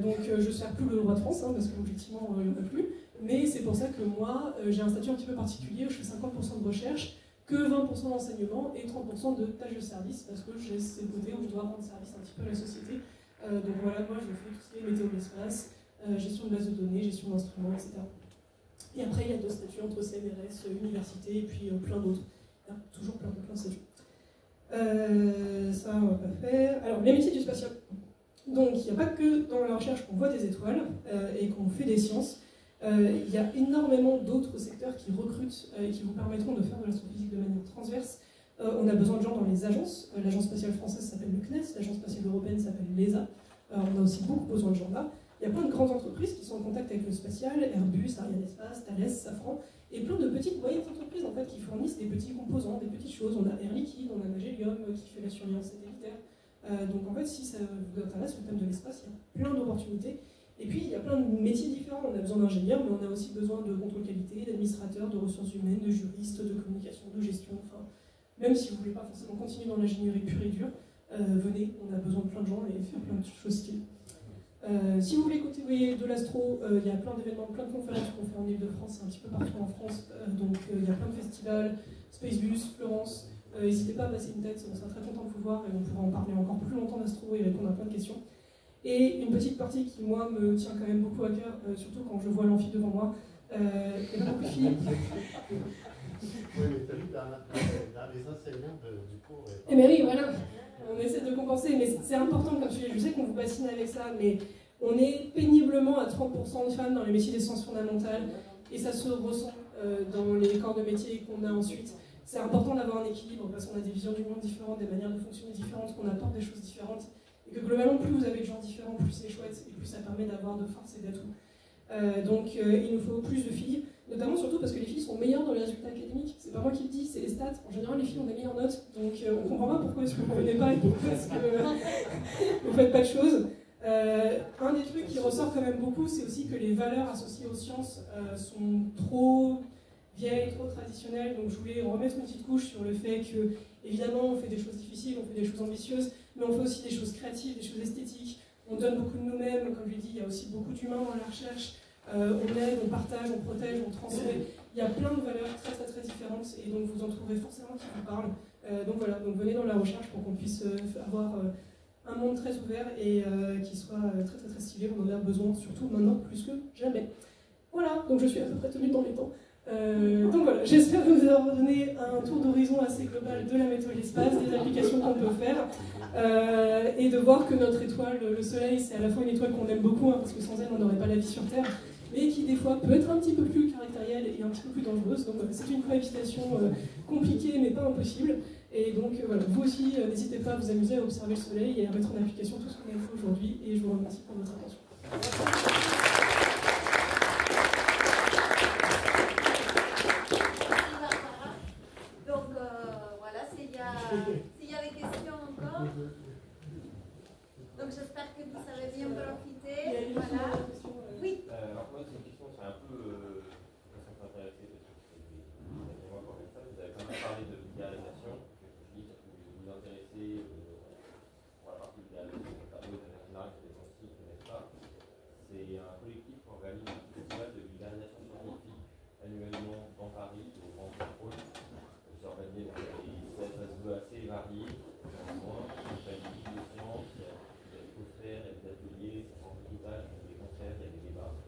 Donc je ne sers plus le roi de France, parce qu'objectivement il n'y en a plus. Mais c'est pour ça que moi j'ai un statut un petit peu particulier où je fais 50% de recherche, que 20% d'enseignement et 30% de tâches de service, parce que j'ai ce côté où je dois rendre service un petit peu à la société. Donc voilà, moi je fais tout ce qui est météo de l'espace, gestion de base de données, gestion d'instruments, etc. Et après il y a d'autres statuts entre CNRS, université et puis plein d'autres. Il y a toujours plein de statuts. Ça on va pas faire. Alors les métiers du spatial. Donc il n'y a pas que dans la recherche qu'on voit des étoiles et qu'on fait des sciences. Il y a énormément d'autres secteurs qui recrutent et qui vous permettront de faire de l'astrophysique de manière transverse. On a besoin de gens dans les agences. L'agence spatiale française s'appelle le CNES, l'agence spatiale européenne s'appelle l'ESA. On a aussi beaucoup besoin de gens là. Il y a plein de grandes entreprises qui sont en contact avec le spatial, Airbus, Arianespace, Thales, Safran, et plein de petites moyennes entreprises en fait, qui fournissent des petits composants, des petites choses. On a Air Liquide, on a Magellium qui fait la surveillance satellitaire. Donc en fait, si ça vous intéresse, le thème de l'espace, il y a plein d'opportunités. Et puis il y a plein de métiers différents. On a besoin d'ingénieurs, mais on a aussi besoin de contrôle qualité, d'administrateurs, de ressources humaines, de juristes, de communication, de gestion. Enfin, même si vous ne voulez pas forcément continuer dans l'ingénierie pure et dure, venez, on a besoin de plein de gens et faire plein de choses stylées. Si vous voulez côtoyer de l'astro, il y a plein d'événements, plein de conférences qu'on fait en Ile-de-France, un petit peu partout en France. Donc il y a plein de festivals, Spacebus, Florence. N'hésitez pas à passer une tête, on sera très content de vous voir et on pourra en parler encore plus longtemps d'astro et répondre à plein de questions. Et une petite partie qui, moi, me tient quand même beaucoup à cœur, surtout quand je vois l'amphi devant moi. Il y a beaucoup de filles. Oui, mais tu as vu, dans les enseignants du cours. Eh bien oui, voilà. On essaie de compenser, mais c'est important comme sujet. Je sais qu'on vous bassine avec ça, mais on est péniblement à 30% de femmes dans les métiers des sciences fondamentales, et ça se ressent dans les corps de métier qu'on a ensuite. C'est important d'avoir un équilibre, parce qu'on a des visions du monde différentes, des manières de fonctionner différentes, qu'on apporte des choses différentes, et que globalement, plus vous avez de gens différents, plus c'est chouette, et plus ça permet d'avoir de force et d'atouts. Donc il nous faut plus de filles, notamment surtout parce que les filles sont meilleures dans les résultats académiques. C'est pas moi qui le dis, c'est les stats. En général, les filles ont des meilleures notes, donc on comprend pas pourquoi est-ce que vous ne venez pas et pourquoi est-ce que vous faites pas de choses. Un des trucs qui ressort quand même beaucoup, c'est aussi que les valeurs associées aux sciences sont trop vieilles, trop traditionnelles. Donc je voulais remettre une petite couche sur le fait que, évidemment, on fait des choses difficiles, on fait des choses ambitieuses, mais on fait aussi des choses créatives, des choses esthétiques. On donne beaucoup de nous-mêmes, comme je l'ai dit, il y a aussi beaucoup d'humains dans la recherche. On aide, on partage, on protège, on transmet. Il y a plein de valeurs très très très différentes et donc vous en trouverez forcément qui vous parlent. Donc voilà, donc venez dans la recherche pour qu'on puisse avoir un monde très ouvert et qui soit très très très stylé. On en a besoin, surtout maintenant plus que jamais. Voilà, donc je suis à peu près tenue dans les temps. Donc voilà, j'espère vous avoir donné un tour d'horizon assez global de la météo de l'espace, des applications qu'on peut faire, et de voir que notre étoile, le Soleil, c'est à la fois une étoile qu'on aime beaucoup, parce que sans elle, on n'aurait pas la vie sur Terre, mais qui des fois peut être un petit peu plus caractérielle et un petit peu plus dangereuse. Donc voilà, c'est une cohabitation compliquée, mais pas impossible. Et donc voilà, vous aussi, n'hésitez pas à vous amuser à observer le Soleil et à mettre en application tout ce qu'on a fait aujourd'hui, et je vous remercie pour votre attention. S'il y a des questions encore. Donc j'espère que vous avez bien profité. Voilà. Oui. Alors moi c'est une question, c'est un peu ça m'intéressait parce que c'est moi quand même ça. Vous avez quand même parlé de vulgarisation. Je me suis dit que ça pouvait vous intéresser pour la partie vulgarisation, notamment des énergies et des consignes, n'est-ce pas? C'est un collectif qui organise un festival de vulgarisation scientifique annuellement dans Paris, au Grand Contrôle. C'est organisé dans ça se veut assez varié. Moi, il y a des sciences, il y a des concerts, il y a des ateliers, ça prend beaucoup d'âge, il y a des concerts, il y a des débats.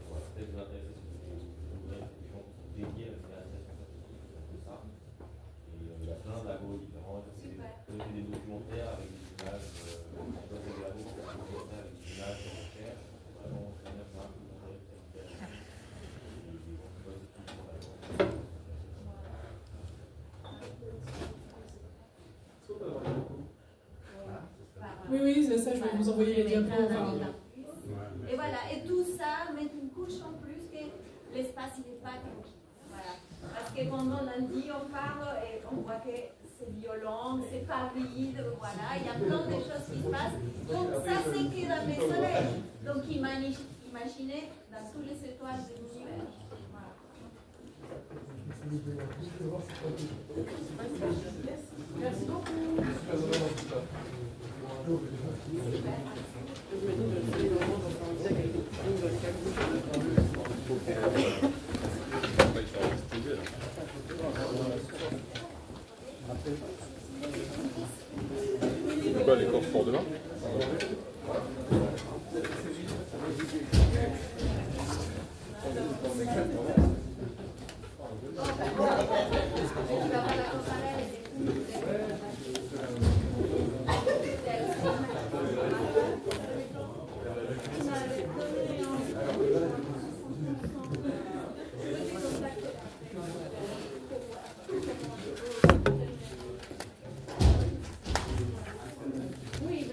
Voilà, peut-être vous intéresser si vous voulez, c'est des gens qui sont dédiés à la vulgarisation scientifique, c'est un peu ça. Et il y a plein de labos différents, c'est des documentaires avec des images, des labos qui sont documentaires avec des images de recherche, c'est vraiment très bien pour un peu montrer cette vulgarisation. Et des gens qui bossent dessus sur la Oui, oui, c'est ça, je vais vous envoyer les diapos. Et voilà, et tout ça met une couche en plus que l'espace il n'est pas tranquille. Voilà. Parce que quand on en dit, on parle et on voit que c'est violent, c'est pas vide, voilà, il y a plein de choses qui se passent. Donc ça c'est que dans les soleils. Donc imaginez dans toutes les étoiles de l'univers. Voilà. Merci beaucoup. Les courses pour demain. Oui,